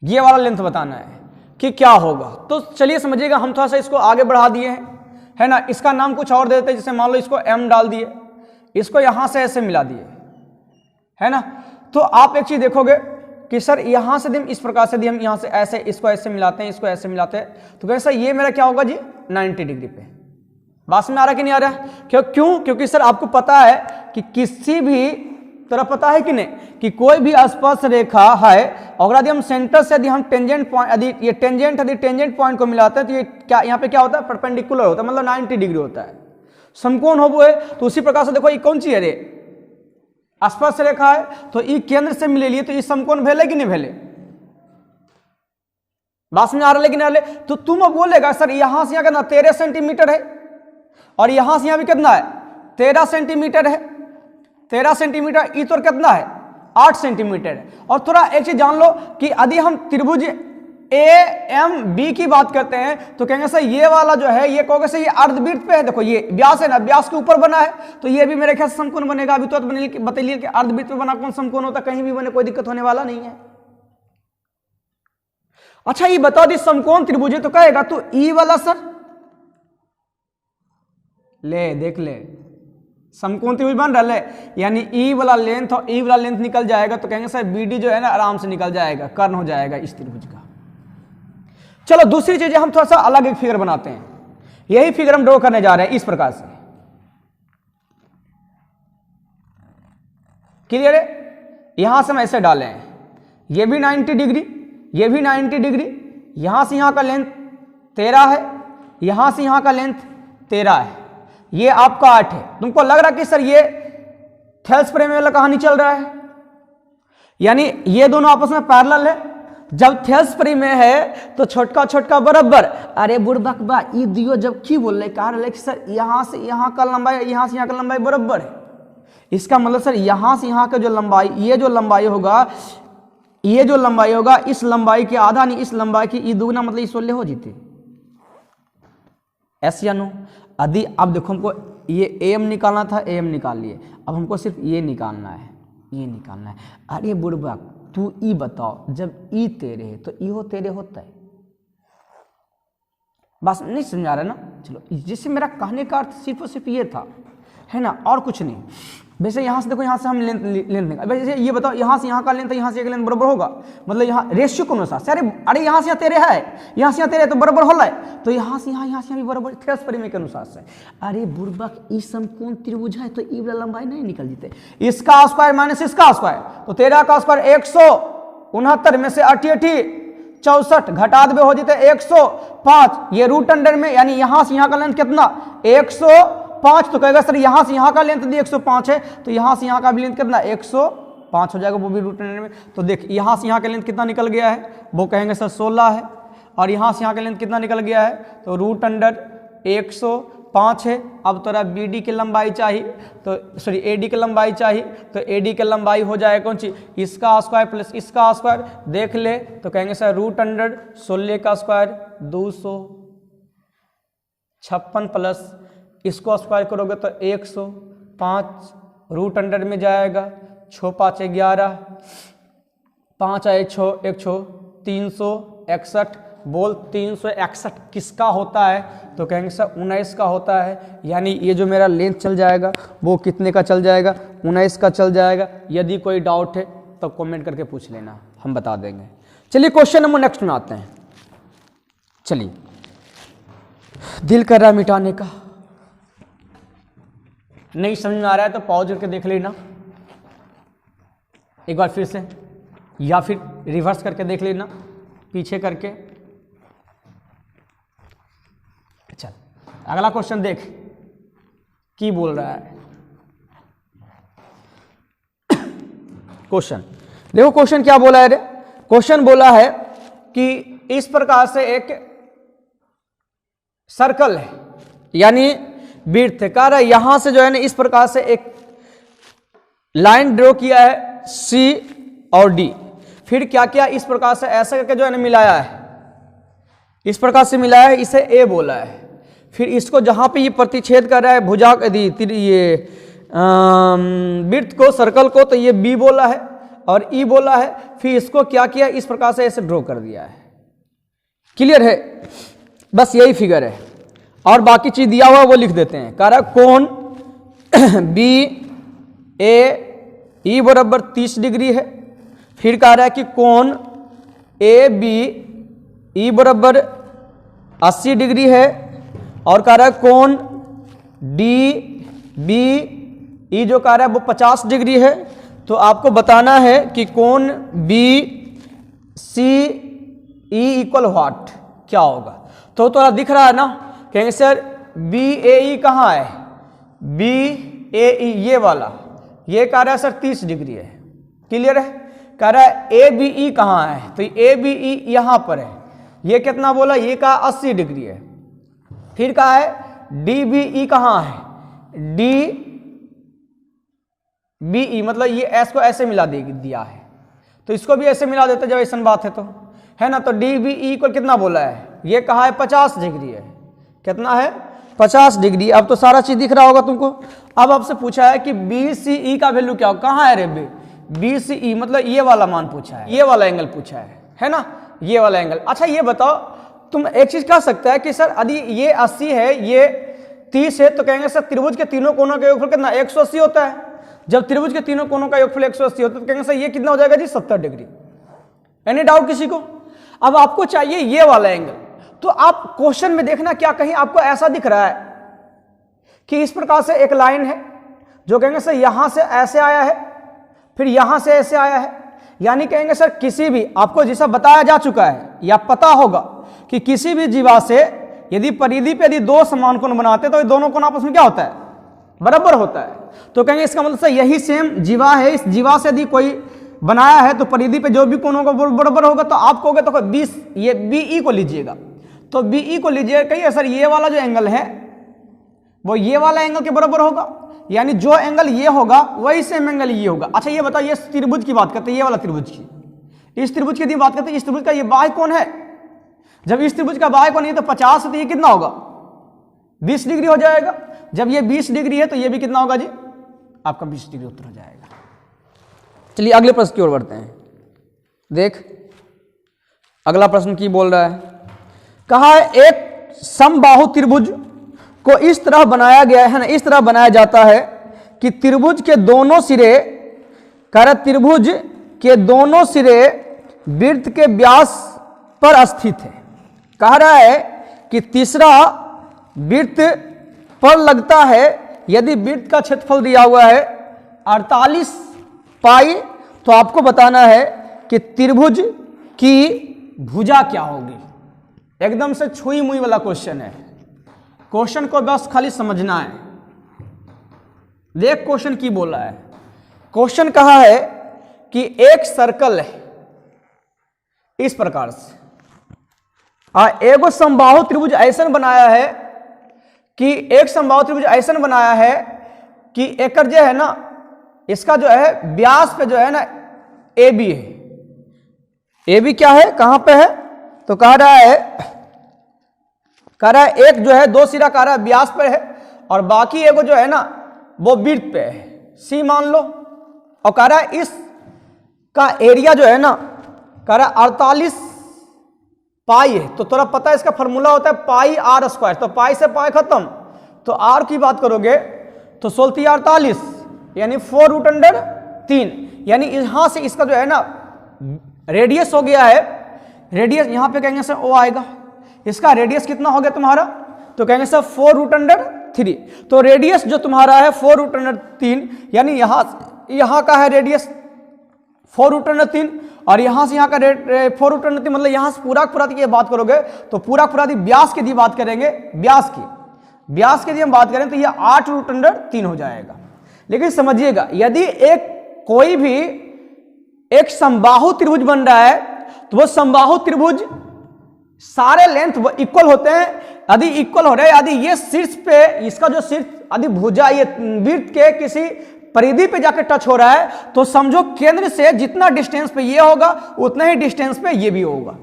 ये वाला लेंथ बताना है कि क्या होगा। तो चलिए समझिएगा, हम थोड़ा सा इसको आगे बढ़ा दिए हैं है ना, इसका नाम कुछ और देते हैं, जैसे मान लो इसको m डाल दिए, इसको यहां से ऐसे मिला दिए है ना। तो आप एक चीज देखोगे कि सर यहां से इस प्रकार से हम यहां से ऐसे इसको ऐसे मिलाते हैं, इसको ऐसे मिलाते हैं, तो कैसा ये मेरा क्या होगा जी 90 डिग्री पे। बात में आ रहा कि नहीं आ रहा? क्यों? क्योंकि सर आपको पता है कि किसी भी तरह पता है कि नहीं कि कोई भी स्पर्श रेखा है, अगर यदि हम सेंटर से यदि हम टेंजेंट पॉइंट यदि टेंजेंट पॉइंट को मिलाते हैं तो ये क्या यहाँ पे क्या होता है, परपेंडिकुलर होता है, मतलब 90 डिग्री होता है, समकोण हो वो है। तो उसी प्रकार से देखो ये कौन सी है रे, स्पर्श रेखा है, तो ये केंद्र से मिले लिए तो ये समकोण भेले कि नहीं भेले, बात में आ रहा लेकिन नहीं। तो तुम बोलेगा सर यहां से यहाँ कितना 13 सेंटीमीटर है और यहां से यहाँ भी कितना है 13 सेंटीमीटर है, 13 सेंटीमीटर, ई तो कितना है 8 सेंटीमीटर है। और थोड़ा एक चीज जान लो कि यदि हम त्रिभुज ए एम बी की बात करते हैं तो कहेंगे सर ये वाला जो है ये कहोगे सर ये अर्धवृत्त पे है, देखो ये व्यास है ना, व्यास के ऊपर बना है तो ये भी मेरे ख्याल से समकोण बनेगा। अभी तो बतलिए कि अर्धवृत्त पे बना कौन समकोण होता, कहीं भी बने कोई दिक्कत होने वाला नहीं है। अच्छा ये बता दी समकोण त्रिभुज है तो कहेगा तो ई वाला सर ले देख ले समकोण त्रिभुज बन रहा है, यानी ई वाला लेंथ और ई वाला लेंथ निकल जाएगा तो कहेंगे सर बी डी जो है ना आराम से निकल जाएगा, कर्ण हो जाएगा इस त्रिभुज का। चलो दूसरी चीजें हम थोड़ा सा अलग एक फिगर बनाते हैं, यही फिगर हम ड्रॉ करने जा रहे हैं इस प्रकार से। क्लियर है? यहां से हम ऐसे डाले हैं, ये भी 90 डिग्री, ये भी 90 डिग्री, यहां से यहां का लेंथ 13 है, यहां से यहां का लेंथ 13 है, ये आपका 8 है। तुमको लग रहा है कि सर ये थेल्स फ्रेम वाला कहानी चल रहा है, यानी ये दोनों आपस में पैरेलल है। जब थेल्स फ्रेम में है तो छोटका छोटका बराबर, अरे बुड़बक बा ये दियो जब की बोल रहे कह रहे कि सर यहां से यहां का लंबाई यहां से यहां का लंबाई बराबर है, इसका मतलब सर यहां से यहां का जो लंबाई, ये जो लंबाई होगा, ये जो लंबाई होगा इस लंबाई के आधा नहीं, इस लंबाई की दुगना, मतलब इस 16 हो जीते एस या नो। यदि अब देखो हमको ये एम निकालना था, एम निकाल लिए, अब हमको सिर्फ ये निकालना है, ये निकालना है। अरे बुड़बक तू ई बताओ, जब ई तेरे है तो ई हो तेरे होता है, बस नहीं समझा रहा ना। चलो जिससे मेरा कहने का अर्थ सिर्फ और सिर्फ ये था, है ना, और कुछ नहीं। वैसे यहाँ से देखो, यहाँ से हम लेंथ निकाल, वैसे ये बताओ यहाँ से यहाँ का लेंथ यहाँ से एक लेंथ बराबर होगा, मतलब यहाँ रेशियो के अनुसार से, अरे यहाँ से यहाँ तेरे है, यहाँ से यहाँ तेरे तो बराबर हो रहा है, तो यहाँ से यहाँ भी बराबर थेल्स फ्रेम के अनुसार से। अरे बुड़बक ई समकोण त्रिभुज है तो ई वाला लंबाई नहीं निकल जीते, इसका स्क्वायर माइनस इसका स्क्वायर, तो 13 का स्क्वायर 169 में से 88 64 घटा दे हो जीते 105, ये रूट अंडर में, यानी यहाँ से यहाँ का लेंथ कितना 105, तो कहेगा सर यहाँ से यहाँ का लेंथ दी 105 है, तो यहाँ से यहाँ का भी लेंथ कितना 105 हो जाएगा, वो भी रूट अंडर में। तो देख यहाँ से यहाँ का लेंथ कितना निकल गया है, वो कहेंगे सर 16 है, और यहाँ से यहाँ का लेंथ कितना निकल गया है, तो रूट अंडर 105 है। अब तोरा बी डी की लंबाई चाहिए, तो सॉरी ए डी की लंबाई चाहिए, तो ए डी की लंबाई हो जाएगा कौन सी, इसका स्क्वायर प्लस इसका स्क्वायर, देख ले तो कहेंगे सर रूट अंडर 16 का स्क्वायर 256 प्लस इसको स्क्वायर करोगे तो 105, रूट अंडर में जाएगा 6 5 11, 5 आए 6 1 6 361, बोल 361 किसका होता है, तो कहेंगे सर 19 का होता है। यानी ये जो मेरा लेंथ चल जाएगा वो कितने का चल जाएगा, 19 का चल जाएगा। यदि कोई डाउट है तो कमेंट करके पूछ लेना, हम बता देंगे। चलिए क्वेश्चन नंबर नेक्स्ट में आते हैं। चलिए, दिल कर रहा है मिटाने का, नहीं समझ में आ रहा है तो पॉज करके देख लेना एक बार फिर से, या फिर रिवर्स करके देख लेना पीछे करके। चल अगला क्वेश्चन देख की बोल रहा है। क्वेश्चन देखो, क्वेश्चन क्या बोला है रे, क्वेश्चन बोला है कि इस प्रकार से एक सर्कल है, यानी वृत्त कह रहा है, यहां से जो है ना इस प्रकार से एक लाइन ड्रॉ किया है सी और डी, फिर क्या किया इस प्रकार से ऐसा करके जो है ना मिलाया है, इस प्रकार से मिलाया है, इसे ए बोला है। फिर इसको जहां पे ये प्रतिच्छेद कर रहा है भुजा ये वृत्त को, सर्कल को, तो ये बी बोला है और ई बोला है। फिर इसको क्या किया इस प्रकार से ऐसे ड्रॉ कर दिया है। क्लियर है? बस यही फिगर है, और बाकी चीज दिया हुआ वो लिख देते हैं। कह रहा कोण बी ए ई बराबर 30 डिग्री है। फिर कह रहा है कि कोण ए बी ई बराबर 80 डिग्री है, और कह रहा है कोण डी बी ई जो कह रहा है वो 50 डिग्री है। तो आपको बताना है कि कोण B C E equal what, क्या होगा। तो थोड़ा दिख रहा है ना, कहेंगे सर बी ए ई कहाँ है, बी ए ई ये वाला, ये कह रहा है सर 30 डिग्री है। क्लियर है? कह रहा है ए बी ई कहाँ है, तो ए बी ई यहां पर है, ये कितना बोला, ये कहा 80 डिग्री है। फिर कहा है डी बी ई कहाँ है, डी बी ई मतलब ये एस को ऐसे मिला दिया है, तो इसको भी ऐसे मिला देते जब ऐसा बात है तो, है ना। तो डी बी ई को कितना बोला है, ये कहा है 50 डिग्री है। कितना है, 50 डिग्री। अब तो सारा चीज दिख रहा होगा तुमको। अब आपसे पूछा है कि बी सी ई का वैल्यू क्या हो, कहाँ है रे बी सी ई, मतलब ये वाला मान पूछा है, ये वाला एंगल पूछा है ना, ये वाला एंगल। अच्छा ये बताओ, तुम एक चीज कह सकता है कि सर यदि ये 80 है ये 30 है, तो कहेंगे सर त्रिभुज के तीनों कोनों का योगफल कितना 180 होता है। जब त्रिभुज के तीनों कोनों का योगफल 180 होता है तो कहेंगे सर ये कितना हो जाएगा जी 70 डिग्री। एनी डाउट किसी को? अब आपको चाहिए ये वाला एंगल, तो आप क्वेश्चन में देखना क्या कहीं आपको ऐसा दिख रहा है कि इस प्रकार से एक लाइन है जो कहेंगे सर यहां से ऐसे आया है, फिर यहां से ऐसे आया है, यानी कहेंगे सर किसी भी, आपको जैसा बताया जा चुका है या पता होगा कि किसी भी जीवा से यदि परिधि पे यदि दो समान कोण बनाते हैं तो ये दोनों कोण आपस में क्या होता है, बराबर होता है। तो कहेंगे इसका मतलब सर यही सेम जीवा है, इस जीवा से यदि कोई बनाया है तो परिधि पे जो भी कोण होगा वो बराबर होगा। तो आप कहोगे तो 20, ये BE को लीजिएगा, तो BE को लीजिएगा, कहिए सर ये वाला जो एंगल है वो ये वाला एंगल के बराबर होगा, यानी जो एंगल ये होगा वही सेम एंगल ये होगा। अच्छा ये बताओ, ये त्रिभुज की बात करते हैं, ये वाला त्रिभुज की, इस त्रिभुज की बात करते हैं, इस त्रिभुज का ये बाह्य कोण है, जब इस त्रिभुज का बाह्य कोण है तो 50 है तो ये कितना होगा, 20 डिग्री हो जाएगा। जब ये 20 डिग्री है तो ये भी कितना होगा जी, आपका 20 डिग्री उत्तर हो जाएगा। चलिए अगले प्रश्न की ओर बढ़ते हैं। देख अगला प्रश्न की बोल रहा है, कहा है एक समबाहु त्रिभुज को इस तरह बनाया गया है ना, इस तरह बनाया जाता है कि त्रिभुज के दोनों सिरे, त्रिभुज के दोनों सिरे वृत्त के व्यास पर स्थित है। कह रहा है कि तीसरा वृत्त पर लगता है, यदि वृत्त का क्षेत्रफल दिया हुआ है 48 पाई, तो आपको बताना है कि त्रिभुज की भुजा क्या होगी। एकदम से छुई मुई वाला क्वेश्चन है, क्वेश्चन को बस खाली समझना है। देख क्वेश्चन की बोला है, क्वेश्चन कहा है कि एक सर्कल है इस प्रकार से, एगो समबाहु त्रिभुज ऐसा बनाया है कि एक समबाहु त्रिभुज ऐसा बनाया है कि एक जो है ना, इसका जो है व्यास पे जो है ना AB है। AB क्या है, कहां पे है, तो कह रहा है एक जो है दो सिरा कह रहा है व्यास पे है और बाकी एगो जो है ना वो वृत्त पे है, C मान लो, और कह रहा है इस का एरिया जो है ना कह रहा है 48 पाई है। तो थोड़ा पता है इसका फॉर्मूला होता है पाई R स्क्वायर, तो पाई से पाई खत्म, तो R की बात करोगे तो 16 48 यानी 4√3, यानी यहां से इसका जो है ना रेडियस हो गया है, रेडियस यहां पे कहेंगे सर O आएगा, इसका रेडियस कितना हो गया तुम्हारा, तो कहेंगे सर 4√3। तो रेडियस जो तुम्हारा है 4√3, यानी यहां का है रेडियस 4√3 और यहां से यहां का 4√3, मतलब यहां से पूरा की बात करोगे तो पूरा व्यास की बात करेंगे, व्यास की यदि हम बात करें तो यह 8√3 हो जाएगा। लेकिन समझिएगा, यदि कोई भी एक समबाहु त्रिभुज बन रहा है तो वो समबाहु त्रिभुज सारे लेंथ वो इक्वल होते हैं। यदि इक्वल हो रहे हैं, यदि ये शीर्ष पे इसका जो शीर्ष यदि भुजा ये वृत्त के किसी परिधि पे जाकर टच हो रहा है तो समझो केंद्र से जितना डिस्टेंस पे ये होगा उतना ही डिस्टेंस पे ये भी होगा।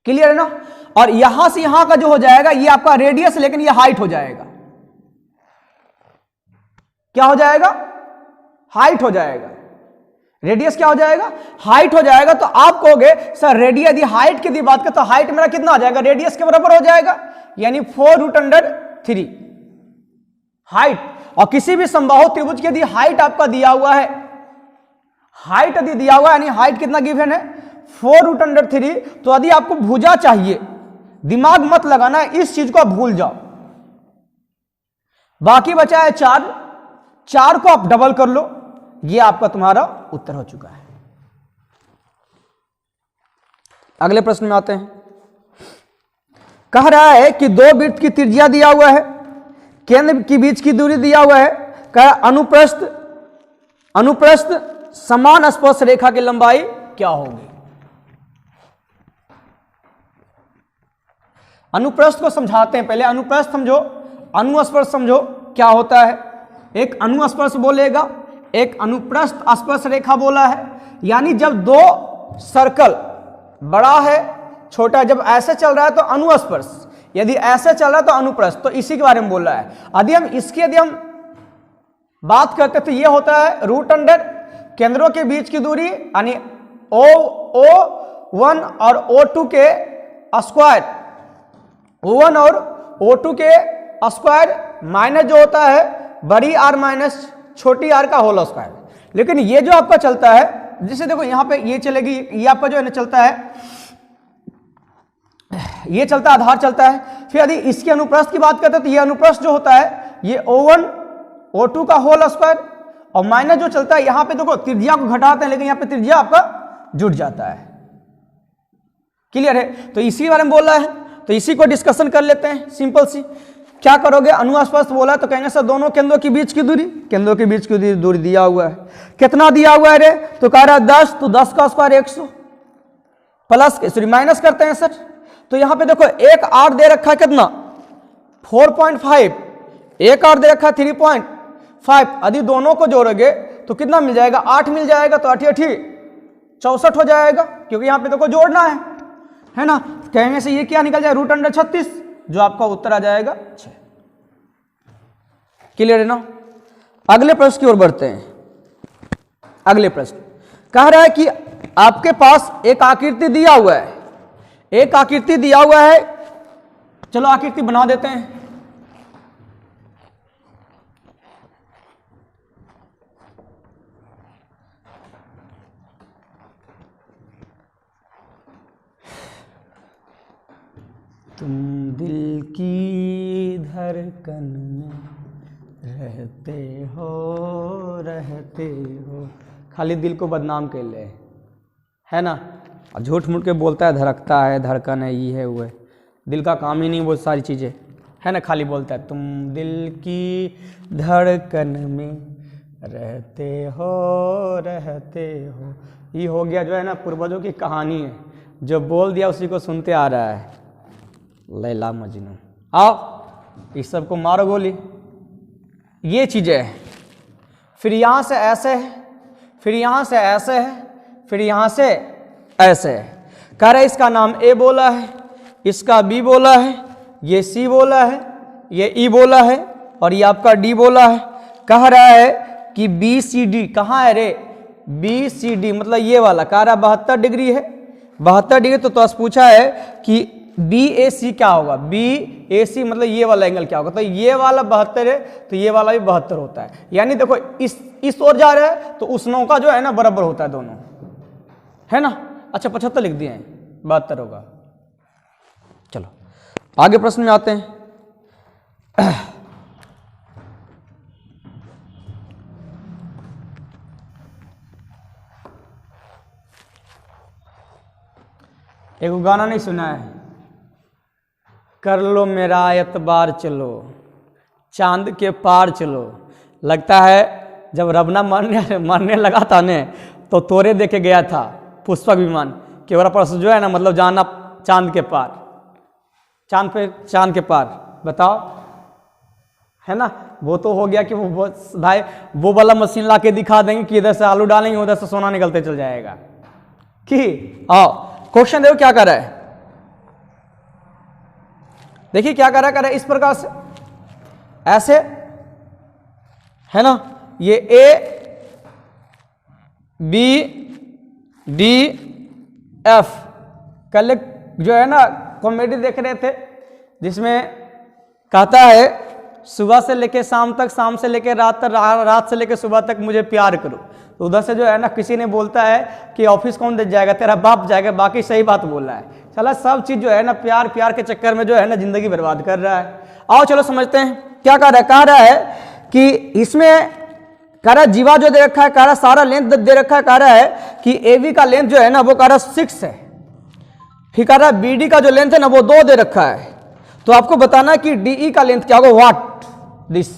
क्लियर है ना। और यहां से यहां का जो हो जाएगा ये आपका रेडियस, लेकिन ये हाइट हो जाएगा। क्या हो जाएगा, हाइट हो जाएगा। रेडियस क्या हो जाएगा, हाइट हो जाएगा। तो आप कहोगे सर रेडियस यदि हाइट की बात करें तो हाइट मेरा कितना आ जाएगा, रेडियस के बराबर हो जाएगा, यानी 4√3 हाइट। और किसी भी समबाहु त्रिभुज की यदि हाइट आपका दिया हुआ है, हाइट यदि दिया हुआ है यानी हाइट कितना गिवन है 4√3, तो यदि आपको भुजा चाहिए, दिमाग मत लगाना, इस चीज को आप भूल जाओ। बाकी बचा है 4 को आप डबल कर लो, ये आपका तुम्हारा उत्तर हो चुका है। अगले प्रश्न में आते हैं। कह रहा है कि दो वृत्त की त्रिज्या दिया हुआ है, केंद्र के बीच की दूरी दिया हुआ है, कह अनुप्रस्थ समान स्पर्श रेखा की लंबाई क्या होगी। अनुप्रस्थ को समझाते हैं पहले। अनुप्रस्थ समझो, अनुस्पर्श समझो क्या होता है। एक अनुस्पर्श बोलेगा, एक अनुप्रस्थ स्पर्श रेखा बोला है। यानी जब दो सर्कल बड़ा है छोटा है, जब ऐसे चल रहा है तो अनुस्पर्श, यदि ऐसे चल रहा है तो अनुप्रस्थ। तो इसी के बारे में बोल रहा है। यदि हम बात करते तो ये होता है √, केंद्रों के बीच की दूरी यानी O1 और O2 के स्क्वायर, O1 और O2 के स्क्वायर माइनस जो होता है बड़ी R माइनस छोटी r का होल स्क्वायर। लेकिन ये जो आपका चलता है, जैसे देखो यहाँ पे ये चलेगी, ये आपका जो है ना चलता है, ये चलता है, आधार चलता है। फिर यदि इसके अनुप्रस्थ की बात करते हैं तो ये अनुप्रस्थ जो होता है ये O1 O2 का होल स्क्वायर, और माइनस जो चलता है यहाँ पे देखो त्रिज्या को घटाते हैं, लेकिन यहाँ पे त्रिज्या आपका जुड़ जाता है। क्लियर है? तो इसी बारे में बोल रहा है, तो इसी को डिस्कशन कर लेते हैं। सिंपल सी क्या करोगे, अनुस्पर्श बोला है तो कहेंगे सर दोनों केंद्रों के बीच की दूरी, केंद्रों के बीच की दूरी दिया हुआ है, कितना दिया हुआ है रे, तो कह रहा है 10, तो 10 का स्क्वायर 100 प्लस सॉरी माइनस करते हैं सर, तो यहां पे देखो एक आर दे रखा है कितना 4.5, एक आर दे रखा है 3.5, यदि दोनों को जोड़ोगे तो कितना मिल जाएगा, 8 मिल जाएगा, तो 8 8 64 हो जाएगा, क्योंकि यहां पे देखो जोड़ना है ना। कहेंगे से ये क्या निकल जाए √36, जो आपका उत्तर आ जाएगा 6। क्लियर है ना। अगले प्रश्न की ओर बढ़ते हैं। अगले प्रश्न कह रहा है कि आपके पास एक आकृति दिया हुआ है, एक आकृति दिया हुआ है, चलो आकृति बना देते हैं। तुम दिल की धड़कन में रहते हो, खाली दिल को बदनाम कर ले, है ना। और झूठ मूठ के बोलता है धड़कता है, धड़कन है, ये है वो है, दिल का काम ही नहीं वो सारी चीज़ें, है ना। खाली बोलता है तुम दिल की धड़कन में रहते हो। ये हो गया जो है ना पूर्वजों की कहानी है, जो बोल दिया उसी को सुनते आ रहा है, लैला मजनू। आओ इस सब को मारो गोली, ये चीज़ें हैं। फिर यहाँ से ऐसे है, फिर यहाँ से ऐसे है, फिर यहाँ से ऐसे है। कह रहे इसका नाम ए बोला है, इसका बी बोला है, ये सी बोला है, ये ई बोला है, और ये आपका डी बोला है। कह रहा है कि बी सी डी कहाँ है रे, बी सी डी मतलब ये वाला, कह रहा 72 डिग्री है, 72 डिग्री। तो पूछा है कि बी ए सी क्या होगा, बी ए सी मतलब ये वाला एंगल क्या होगा, तो ये वाला 72 है, तो ये वाला भी 72 होता है। यानी देखो इस ओर जा रहा है तो उस नौ का जो है ना बराबर होता है दोनों, है ना। अच्छा 75 लिख दिए हैं, 72 होगा। चलो आगे प्रश्न में आते हैं। एक गाना नहीं सुना है, कर लो मेरा एतबार चलो, चांद के पार चलो। लगता है जब रबना मरने लगा था ने तो तोरे देखे गया था पुष्पक विमान कि वरा पर जो है ना मतलब जाना चांद के पार, चांद के पार। बताओ, है ना। वो तो हो गया कि वो भाई वो वाला मशीन ला के दिखा देंगे कि इधर से आलू डालेंगे उधर से सोना निकलते चल जाएगा। कि आओ क्वेश्चन देखो क्या कर रहा है, देखिए क्या कर रहा है इस प्रकार से, ऐसे है ना। ये ए बी डी एफ कल जो है ना कॉमेडी देख रहे थे, जिसमें कहता है सुबह से लेके शाम तक, शाम से लेके रात तक, रात से लेके सुबह तक मुझे प्यार करो। तो उधर से जो है ना किसी ने बोलता है कि ऑफिस कौन दे जाएगा, तेरा बाप जाएगा। बाकी सही बात बोल रहा है, चला सब चीज जो है ना प्यार के चक्कर में जो है ना जिंदगी बर्बाद कर रहा है। आओ चलो समझते हैं क्या कह रहा है कि इसमें कह रहा जीवा जो दे रखा है, कह रहा सारा लेंथ दे रखा है, कह रहा है कि एवी का लेंथ जो है ना वो कह रहा 6 है, फिर कह रहा बीडी का जो लेंथ है ना वो 2 दे रखा है। तो आपको बताना कि डीई का लेंथ क्या होगा, व्हाट दिस।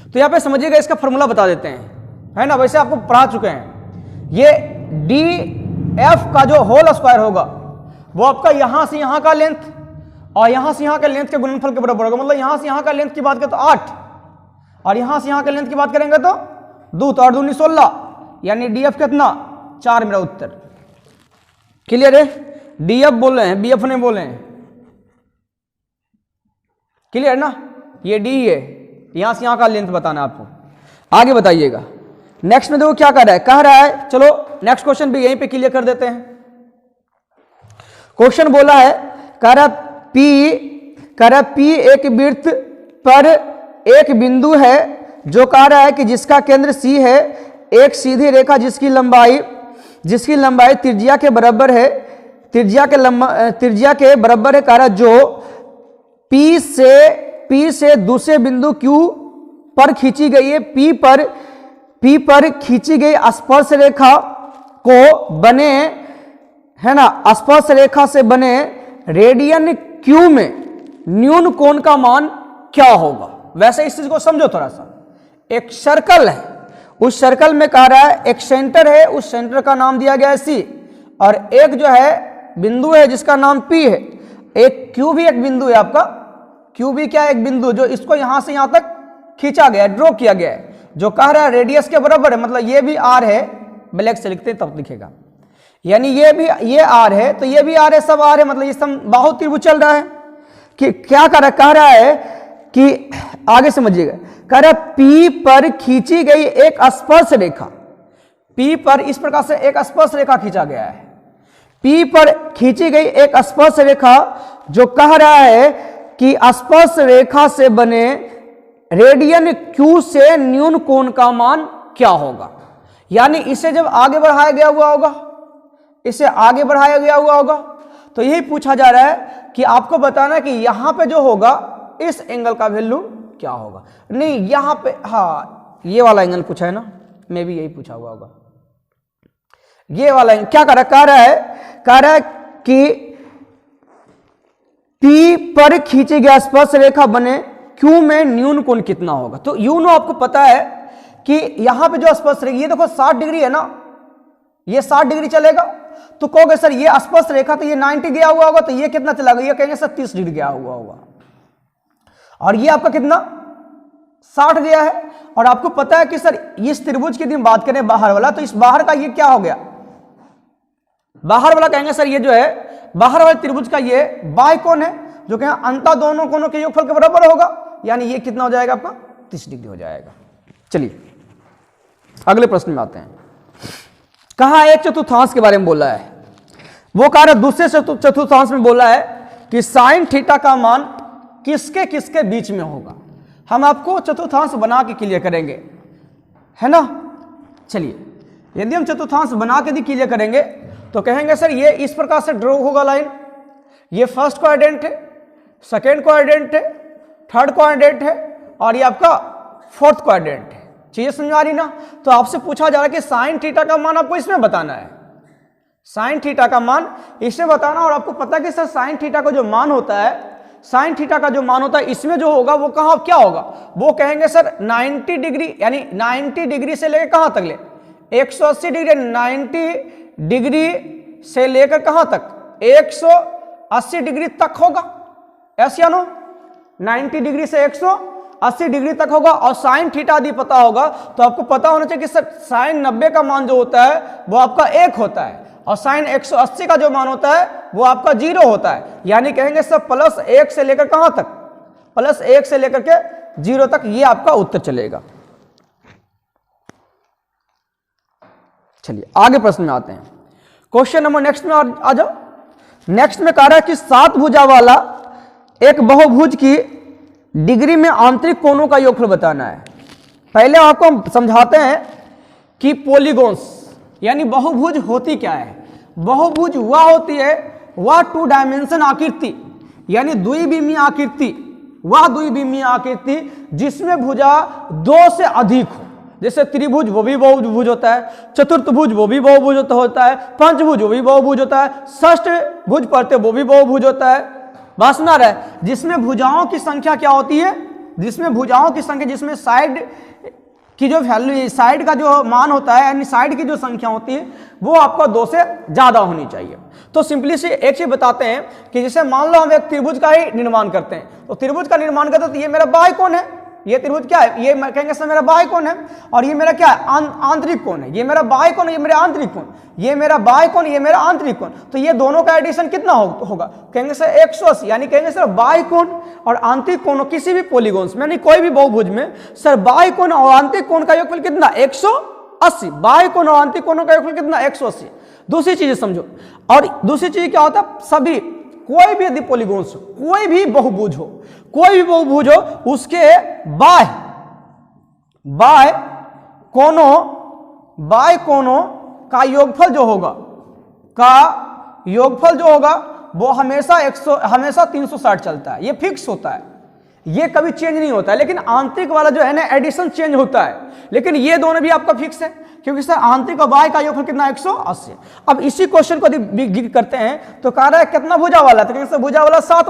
तो यहां पे समझिएगा, इसका फॉर्मूला बता देते हैं, है ना। वैसे आपको पढ़ा चुके हैं। ये डी एफ का जो होल स्क्वायर होगा वो आपका यहां से यहां का लेंथ और यहां से यहां का लेंथ के गुणनफल के बराबर होगा। मतलब यहां से यहां का लेंथ की बात करें तो 8 और यहां से यहां का लेंथ की बात करेंगे तो 2, तो 8 दूनी 16, यानी डीएफ कितना 4 मेरा उत्तर। क्लियर है। डीएफ बोल रहे हैं, बीएफ नहीं बोले हैं। क्लियर ना, ये डी है, यहां से यहां का लेंथ बताना आपको। आगे बताइएगा नेक्स्ट में देखो क्या कर रहा है, कह रहा है चलो नेक्स्ट क्वेश्चन भी यहीं पे क्लियर कर देते हैं। क्वेश्चन बोला है, कह रहा पी एक वृत्त पर एक बिंदु है जो कह रहा है कि जिसका केंद्र सी है, एक सीधी रेखा जिसकी लंबाई त्रिज्या के बराबर है, त्रिज्या के बराबर है, कह रहा जो P से दूसरे बिंदु Q पर खींची गई है, P पर खींची गई स्पर्श रेखा को बने, है ना, स्पर्श रेखा से बने रेडियन Q में न्यून कोण का मान क्या होगा। वैसे इस चीज को समझो थोड़ा सा, एक सर्कल है, उस सर्कल में कह रहा है एक सेंटर है, उस सेंटर का नाम दिया गया है C, और एक जो है बिंदु है जिसका नाम P है, एक Q भी एक बिंदु है आपका, Q भी क्या है, एक बिंदु जो इसको यहां से यहां तक खींचा गया है, ड्रॉ किया गया है, जो कह रहा है रेडियस के बराबर है, मतलब ये भी R है, ब्लैक से लिखते हैं तब लिखेगा, यानी ये R है तो ये भी R है, सब R है, मतलब ये सब बाहु त्रिभुज चल रहा है कि क्या कह रहा है कि आगे समझिएगा, कह रहा है P पर खींची गई एक स्पर्श रेखा, P पर इस प्रकार से एक स्पर्श रेखा खींचा गया है, P पर खींची गई एक स्पर्श रेखा जो कह रहा है कि स्पर्श रेखा से बने रेडियन Q से न्यून कोण का मान क्या होगा। यानी इसे जब आगे बढ़ाया गया हुआ होगा, इसे आगे बढ़ाया गया हुआ होगा, तो यही पूछा जा रहा है कि आपको बताना है कि यहां पे जो होगा इस एंगल का वैल्यू क्या होगा। नहीं यहां पे, हाँ ये वाला एंगल पूछा है ना, मैं भी यही पूछा हुआ होगा, ये वाला एंगल क्या कह रहा है कि P पर खींची गई स्पर्श रेखा बने Q में न्यून कोण कितना होगा। तो यूं आपको पता है कि यहां पे जो स्पर्श रेखा, ये देखो 60 डिग्री है ना, ये 60 डिग्री चलेगा, तो कहोगे सर ये स्पर्श रेखा तो ये 90 गया हुआ होगा, तो ये कितना चला गया, ये कहेंगे सर 30 डिग्री गया हुआ होगा, और ये आपका कितना 60 गया है। और आपको पता है कि सर इस त्रिभुज की बात करें बाहर वाला, तो इस बाहर का ये क्या हो गया, बाहर वाला कहेंगे सर ये जो है बाहर वाले त्रिभुज का ये बाह्य कोण है, जो कि अंतः दोनों कोणों के योगफल के बराबर होगा, यानी ये कितना हो जाएगा आपका 30 डिग्री हो जाएगा। चलिए अगले प्रश्न में आते हैं। कहा एक चतुर्थांश के बारे में बोला है, वो कार्य दूसरे चतुर्थांश में बोला है कि साइन थीटा का मान किसके किसके बीच में होगा। हम आपको चतुर्थांश बना के क्लियर करेंगे, है ना। चलिए यदि हम चतुर्थांश बना के क्लियर करेंगे तो कहेंगे सर ये इस प्रकार से ड्रॉ होगा लाइन, ये फर्स्ट क्वाड्रेंट है, सेकेंड क्वाड्रेंट है, थर्ड क्वाड्रेंट है, और ये आपका फोर्थ क्वाड्रेंट है। चीजें समझ आ रही ना। तो आपसे पूछा जा रहा है कि साइन थीटा का मान आपको इसमें बताना है, साइन थीटा का मान इसमें बताना, और आपको पता है कि सर साइन थीटा का जो मान होता है, साइन थीटा का जो मान होता है इसमें जो होगा वो कहाँ क्या होगा, वो कहेंगे सर 90 डिग्री, यानी 90 डिग्री से लेकर कहाँ तक ले, 180 डिग्री, 90 डिग्री से लेकर कहाँ तक 180 डिग्री तक होगा, ऐसे या नो, 90 डिग्री से 180 डिग्री तक होगा। और साइन थीटा यदि पता होगा तो आपको पता होना चाहिए कि सर साइन 90 का मान जो होता है वो आपका 1 होता है, और साइन 180 का जो मान होता है वो आपका 0 होता है। यानी कहेंगे सर +1 से लेकर कहां तक, +1 से लेकर के 0 तक, ये आपका उत्तर चलेगा। चलिए आगे प्रश्न में आते हैं। क्वेश्चन नंबर नेक्स्ट में आ जाओ। नेक्स्ट में कह रहा है कि 7 भुजा वाला एक बहुभुज की डिग्री में आंतरिक कोणों का योगफल बताना है। पहले आपको हम समझाते हैं कि पॉलीगॉन्स यानी बहुभुज होती क्या है। बहुभुज वह होती है, वह 2 डायमेंशन आकृति, यानी द्विविमीय आकृति, वह द्विविमीय आकृति जिसमें भुजा 2 से अधिक हो। जैसे त्रिभुज वो भी बहुभुज होता है, चतुर्थभुज वो भी बहुभुज होता है, पंचभुज वो भी बहुभुज होता है, षष्ठ भुज पढ़ते वो भी बहुभुज होता है। बात सुना रहा है, जिसमें भुजाओं की संख्या क्या होती है, जिसमें भुजाओं की संख्या, जिसमें साइड की जो वैल्यू, साइड का जो मान होता है, यानी साइड की जो संख्या होती है वो आपका 2 से ज्यादा होनी चाहिए। तो सिंपली से एक चीज बताते हैं कि जैसे मान लो हम एक त्रिभुज का ही निर्माण करते हैं, तो त्रिभुज का निर्माण करते हैं तो ये मेरा बाह्य कोण है, ये त्रिभुज क्या है, ये कहेंगे सर मेरा बाह्य कोण है, और ये मेरा क्या है आंतरिक कोण है। ये मेरा बाह्य कोण, ये मेरा आंतरिक कोण, ये मेरा बाह्य कोण, ये मेरा आंतरिक कोण। तो ये दोनों का एडिशन कितना होगा, कहेंगे सर 180। यानी कहेंगे सर बाह्य कोण और आंतरिक कोण किसी भी पॉलीगॉन्स में, यानी कोई भी बहुभुज में सर बाह्य कोण और आंतरिक कोण का योगफल कितना 180। बाह्य कोण और आंतरिक कोणों का योगफल कितना 180। दूसरी चीज समझो, और दूसरी चीज क्या होता है, सभी कोई भी यदि पॉलीगॉन्स हो, कोई भी बहुभुज हो, कोई भी बहुभुज हो, उसके बाह्य कोणों बाय कोनों का योगफल जो होगा वो हमेशा 360 चलता है, ये फिक्स होता है, ये कभी चेंज नहीं होता है। लेकिन आंतरिक वाला जो है ना एडिशन चेंज होता है, लेकिन ये दोनों भी आपका फिक्स है, क्योंकि सर आंतरिक और बाह्य का योगफल कितना 180। अब इसी क्वेश्चन को यदि करते हैं तो कह रहा है कितना भुजा वाला है, तो कहेंगे भुजा वाला 7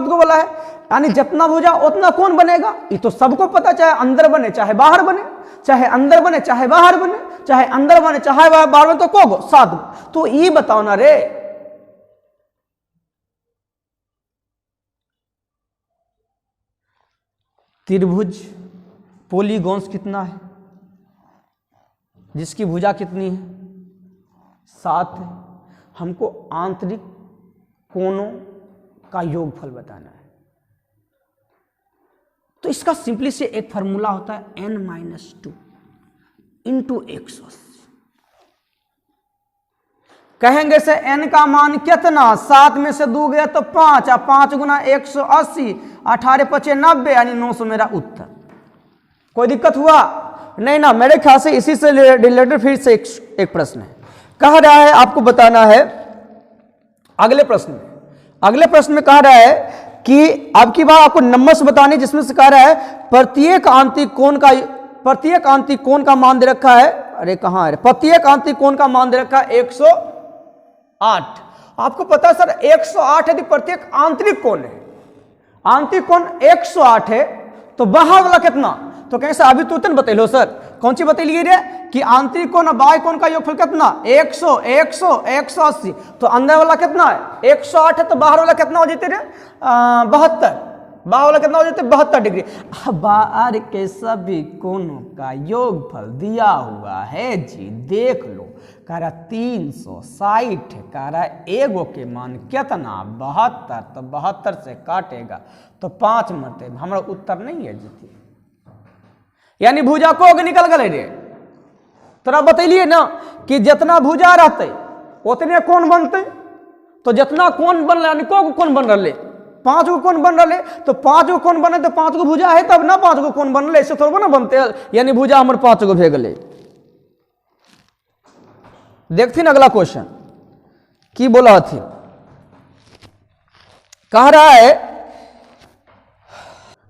गो वाला है, यानी जितना भुजा उतना कौन बनेगा, ये तो सबको पता, चाहे अंदर बने चाहे बाहर बने, चाहे अंदर बने चाहे बाहर बने, चाहे अंदर बने चाहे बाहर बने, तो को 7 गो। तो ये बताओ ना रे, त्रिभुज पॉलीगॉन्स कितना है, जिसकी भुजा कितनी है 7 है, हमको आंतरिक कोणों का योगफल बताना है। तो इसका सिंपली से एक फॉर्मूला होता है n-2 इंटू 180। कहेंगे से n का मान कितना, 7 में से 2 गया तो 5, 5 गुना 180, 18 पचे 90, यानी 900 मेरा उत्तर। कोई दिक्कत हुआ नहीं ना? मेरे ख्याल से इसी से रिलेटेड फिर से एक प्रश्न है, कह रहा है आपको बताना है अगले प्रश्न में कह रहा है कि अब की बार आपको नंबर्स बताने, जिसमें से कह रहा है प्रत्येक आंतरिक कोण का मान दे रखा है, अरे कहां है, प्रत्येक आंतरिक कोण का मान दे रखा है 108। आपको पता है सर 108 यदि प्रत्येक आंतरिक कोण है, आंतरिक कोण 108 है, तो बाहर वाला कितना, तो कैसे अभी तुरंत बतैलो सर, कौन सी बतैलिए रे कि आंतरिक कोण और बाह्य कोण का योगफल कितना 100, 100, 180, तो अंदर वाला कितना है 108 है, तो बाहर वाला कितना हो जाते रे 72, बाहर वाला कितना हो जाते 72 डिग्री। बाहर के सभी कोणों का योगफल दिया हुआ है जी, देख लो, कह रहा 360, कह रहा एगो के मान कितना 72, तो 72 से काटेगा तो 5 मरते, हमारा उत्तर नहीं है जी, यानी भुजा को निकल गए रे। तोरा बतैलिए ना कि जितना भुजा रहते उतने कोण बनते, तो जितना कोण बन रहा को कोण बन रहे 5 गो कोण बन रहे, तो 5 गो कोण बने तो 5 गो भुजा है तब ना 5 गो कोण बन रहे, ऐसे थोड़ा ना बनते, यानी भुजा हमारे 5 गो भे गए। देखती ना अगला क्वेश्चन की बोला थी, कह रहा है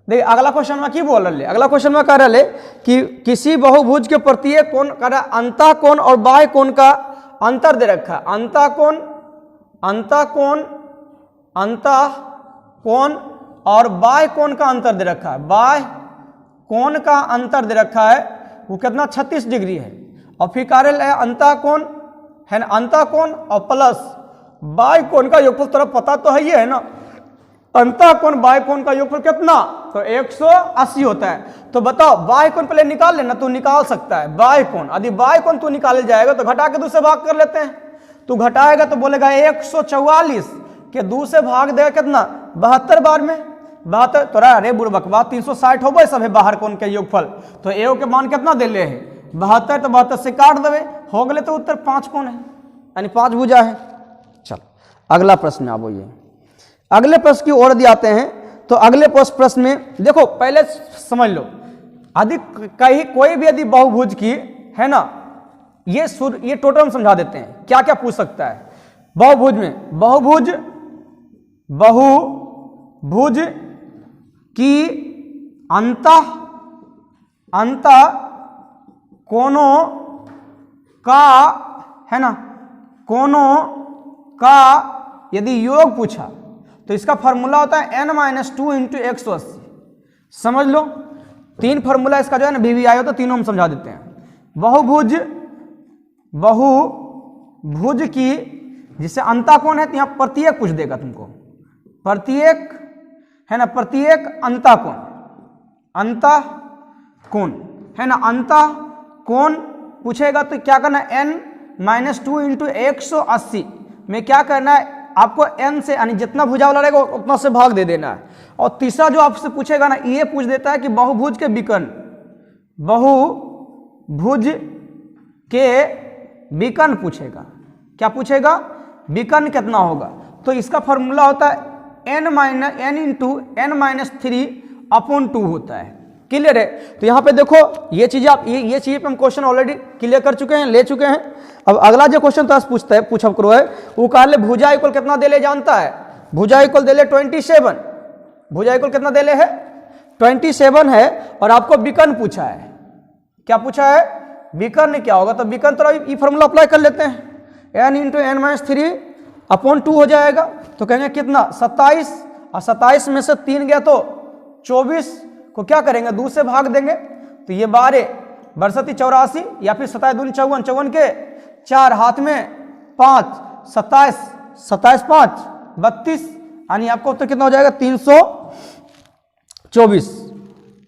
देखिए अगला क्वेश्चन में की बोल रहे, अगला क्वेश्चन में कह रहे कि किसी बहुभुज के प्रत्येक कोण कह रहा अंतः कोण और बाह्य कोण का अंतर दे रखा है, अंतः कोण और बाह्य कोण का अंतर दे रखा है, बाह्य कोण का अंतर दे रखा है वो कितना 36 डिग्री है, और फिर कह रहे अंतः कोण है ना, अंतः कोण और प्लस बाह्य कोण का योगफल तरफ पता तो है, ये है ना, अंतः कोण बाह्य कोण का योगफल कितना, तो 180 होता है। तो बताओ बाह्य कोण पहले निकाल लेना, तू निकाल सकता है बाह्य कोण, यदि बाह्य कोण तू निकाले जाएगा तो घटा के 2 से भाग कर लेते हैं, तू घटाएगा तो बोलेगा 144 के 2 से भाग देगा कितना 72 बार में 72, तोरा अरे बुढ़बकवा 360 हो सब है बाहर कोण के योगफल, तो एगो के मान कितना दे ले है 72, तो 72 से काट देवे हो गए, तो उत्तर 5 कोण है, यानी 5 भुजा है। चलो अगला प्रश्न आप ये अगले प्रश्न की ओर आते हैं। तो अगले प्रश्न में देखो पहले समझ लो, यदि कहीं कोई भी यदि बहुभुज की है ना, ये टोटल हम समझा देते हैं क्या क्या पूछ सकता है बहुभुज में। बहुभुज की अंतः कोणों का है ना, कोणों का यदि योग पूछा तो इसका फॉर्मूला होता है n-2 इंटू 180। समझ लो 3 फॉर्मूला इसका जो है ना VVI हो, तो तीनों हम समझा देते हैं। बहुभुज की जिससे अंतः कोण है, तो यहाँ प्रत्येक पूछ देगा तुमको, प्रत्येक है ना, प्रत्येक अंतः कोण है ना, अंतः कोण पूछेगा तो क्या करना है n-2 इंटू 180 में क्या करना है आपको n से, यानी जितना भुजा वाला रहेगा उतना से भाग दे देना है। और तीसरा जो आपसे पूछेगा ना, ये पूछ देता है कि बहुभुज के विकर्ण पूछेगा, क्या पूछेगा विकर्ण कितना होगा, तो इसका फॉर्मूला होता है n इंटू n-3/2 होता है। क्लियर है। तो यहाँ पे देखो ये चीजें आप ये चीज पे हम क्वेश्चन ऑलरेडी क्लियर कर चुके हैं, ले चुके हैं। अब अगला जो क्वेश्चन तो पूछता है पूछा करो है वो कह ले भुजा इक्वल कितना दे ले जानता है, भुजा इक्वल दे ले 27, भुजा इक्वल कितना दे ले है 27 है। और आपको विकर्ण पूछा है, क्या पूछा है विकर्ण क्या होगा, तो विकर्ण तो ये फॉर्मूला अप्लाई कर लेते हैं, n इंटू एन माइनस 3/2 हो जाएगा। तो कहेंगे कितना 27, और 27 में से 3 गया तो 24 को क्या करेंगे 2 से भाग देंगे, तो ये 12 बरसती 84 या फिर 27 दूनी 54, 54 के 4 हाथ में 5, 27, 27 5 32, यानी आपको उत्तर कितना हो जाएगा 324।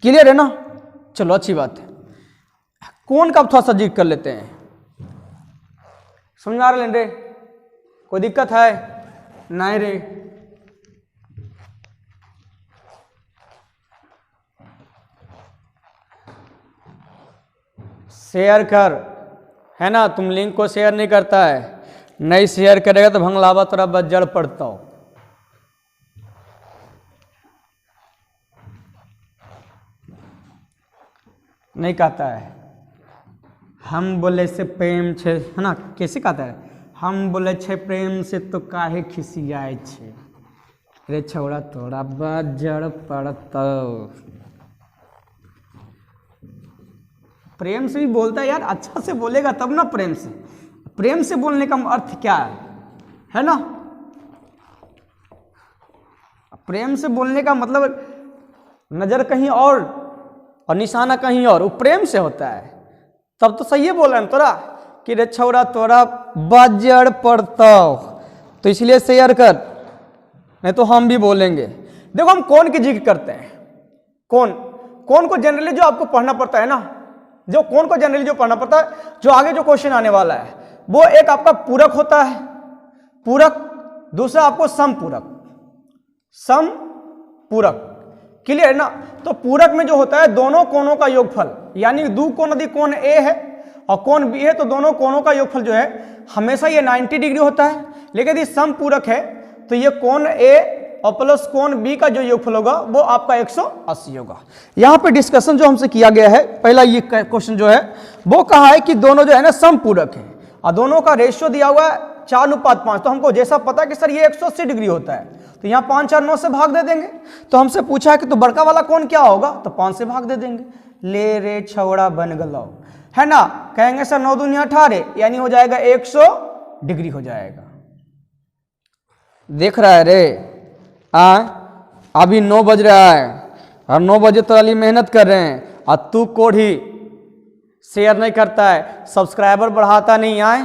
क्लियर है ना, चलो अच्छी बात है। कौन का थोड़ा सा जिक्र कर लेते हैं, समझ आ रहे रे, कोई दिक्कत है नहीं रे। शेयर कर, है ना, तुम लिंक को शेयर नहीं करता है, नहीं शेयर करेगा तो भंगलावा तोरा बज्जड़ पड़ता हो। नहीं कहता है हम बोले से प्रेम छे, है ना, कैसे कहता है हम बोले छे प्रेम से तो काहे खिसियाए छे, रे छौड़ा तोरा बज्जड़ पड़ता। प्रेम से भी बोलता है यार, अच्छा से बोलेगा तब ना प्रेम से। प्रेम से बोलने का अर्थ क्या है ना, प्रेम से बोलने का मतलब नजर कहीं और निशाना कहीं और, वो प्रेम से होता है। तब तो सही है बोल रहे हैं तोरा कि रे छौड़ा तोरा बज्जड़ पड़ता, तो इसलिए शेयर कर, नहीं तो हम भी बोलेंगे। देखो हम कौन की जिक्र करते हैं, कौन को जनरली जो आपको पढ़ना पड़ता है ना, जो कौन को जनरली जो पढ़ना पड़ता है, जो आगे जो क्वेश्चन आने वाला है वो एक आपका पूरक होता है, पूरक, दूसरा आपको समपूरक, समपूरक। क्लियर है ना। तो पूरक में जो होता है दोनों कोणों का योगफल, यानी दो कोण यदि कोण ए है और कोण बी है तो दोनों कोणों का योगफल जो है हमेशा ये 90 डिग्री होता है। लेकिन यदि समपूरक है तो ये कोण ए और प्लस कोण बी का जो योगफल होगा वो आपका 180 होगा। यहाँ पे डिस्कशन जो हमसे किया गया है, पहला ये क्वेश्चन जो है वो कहा है कि दोनों जो है ना समपूरक है और दोनों का रेशियो दिया हुआ है 4:5। तो हमको जैसा पता कि सर ये 180 डिग्री होता है तो यहाँ 5 4 9 से भाग दे देंगे। तो हमसे पूछा है कि तो बड़का वाला कोण क्या होगा, तो 5 से भाग दे देंगे। ले रे छौड़ा बन गलो, है ना। कहेंगे सर 9 दूनी 18 यानी हो जाएगा 100 डिग्री हो जाएगा। देख रहा है रे, अभी 9 बज रहा है और 9 बजे तो अली मेहनत कर रहे हैं और तू कोढ़ी शेयर नहीं करता है, सब्सक्राइबर बढ़ाता नहीं आए।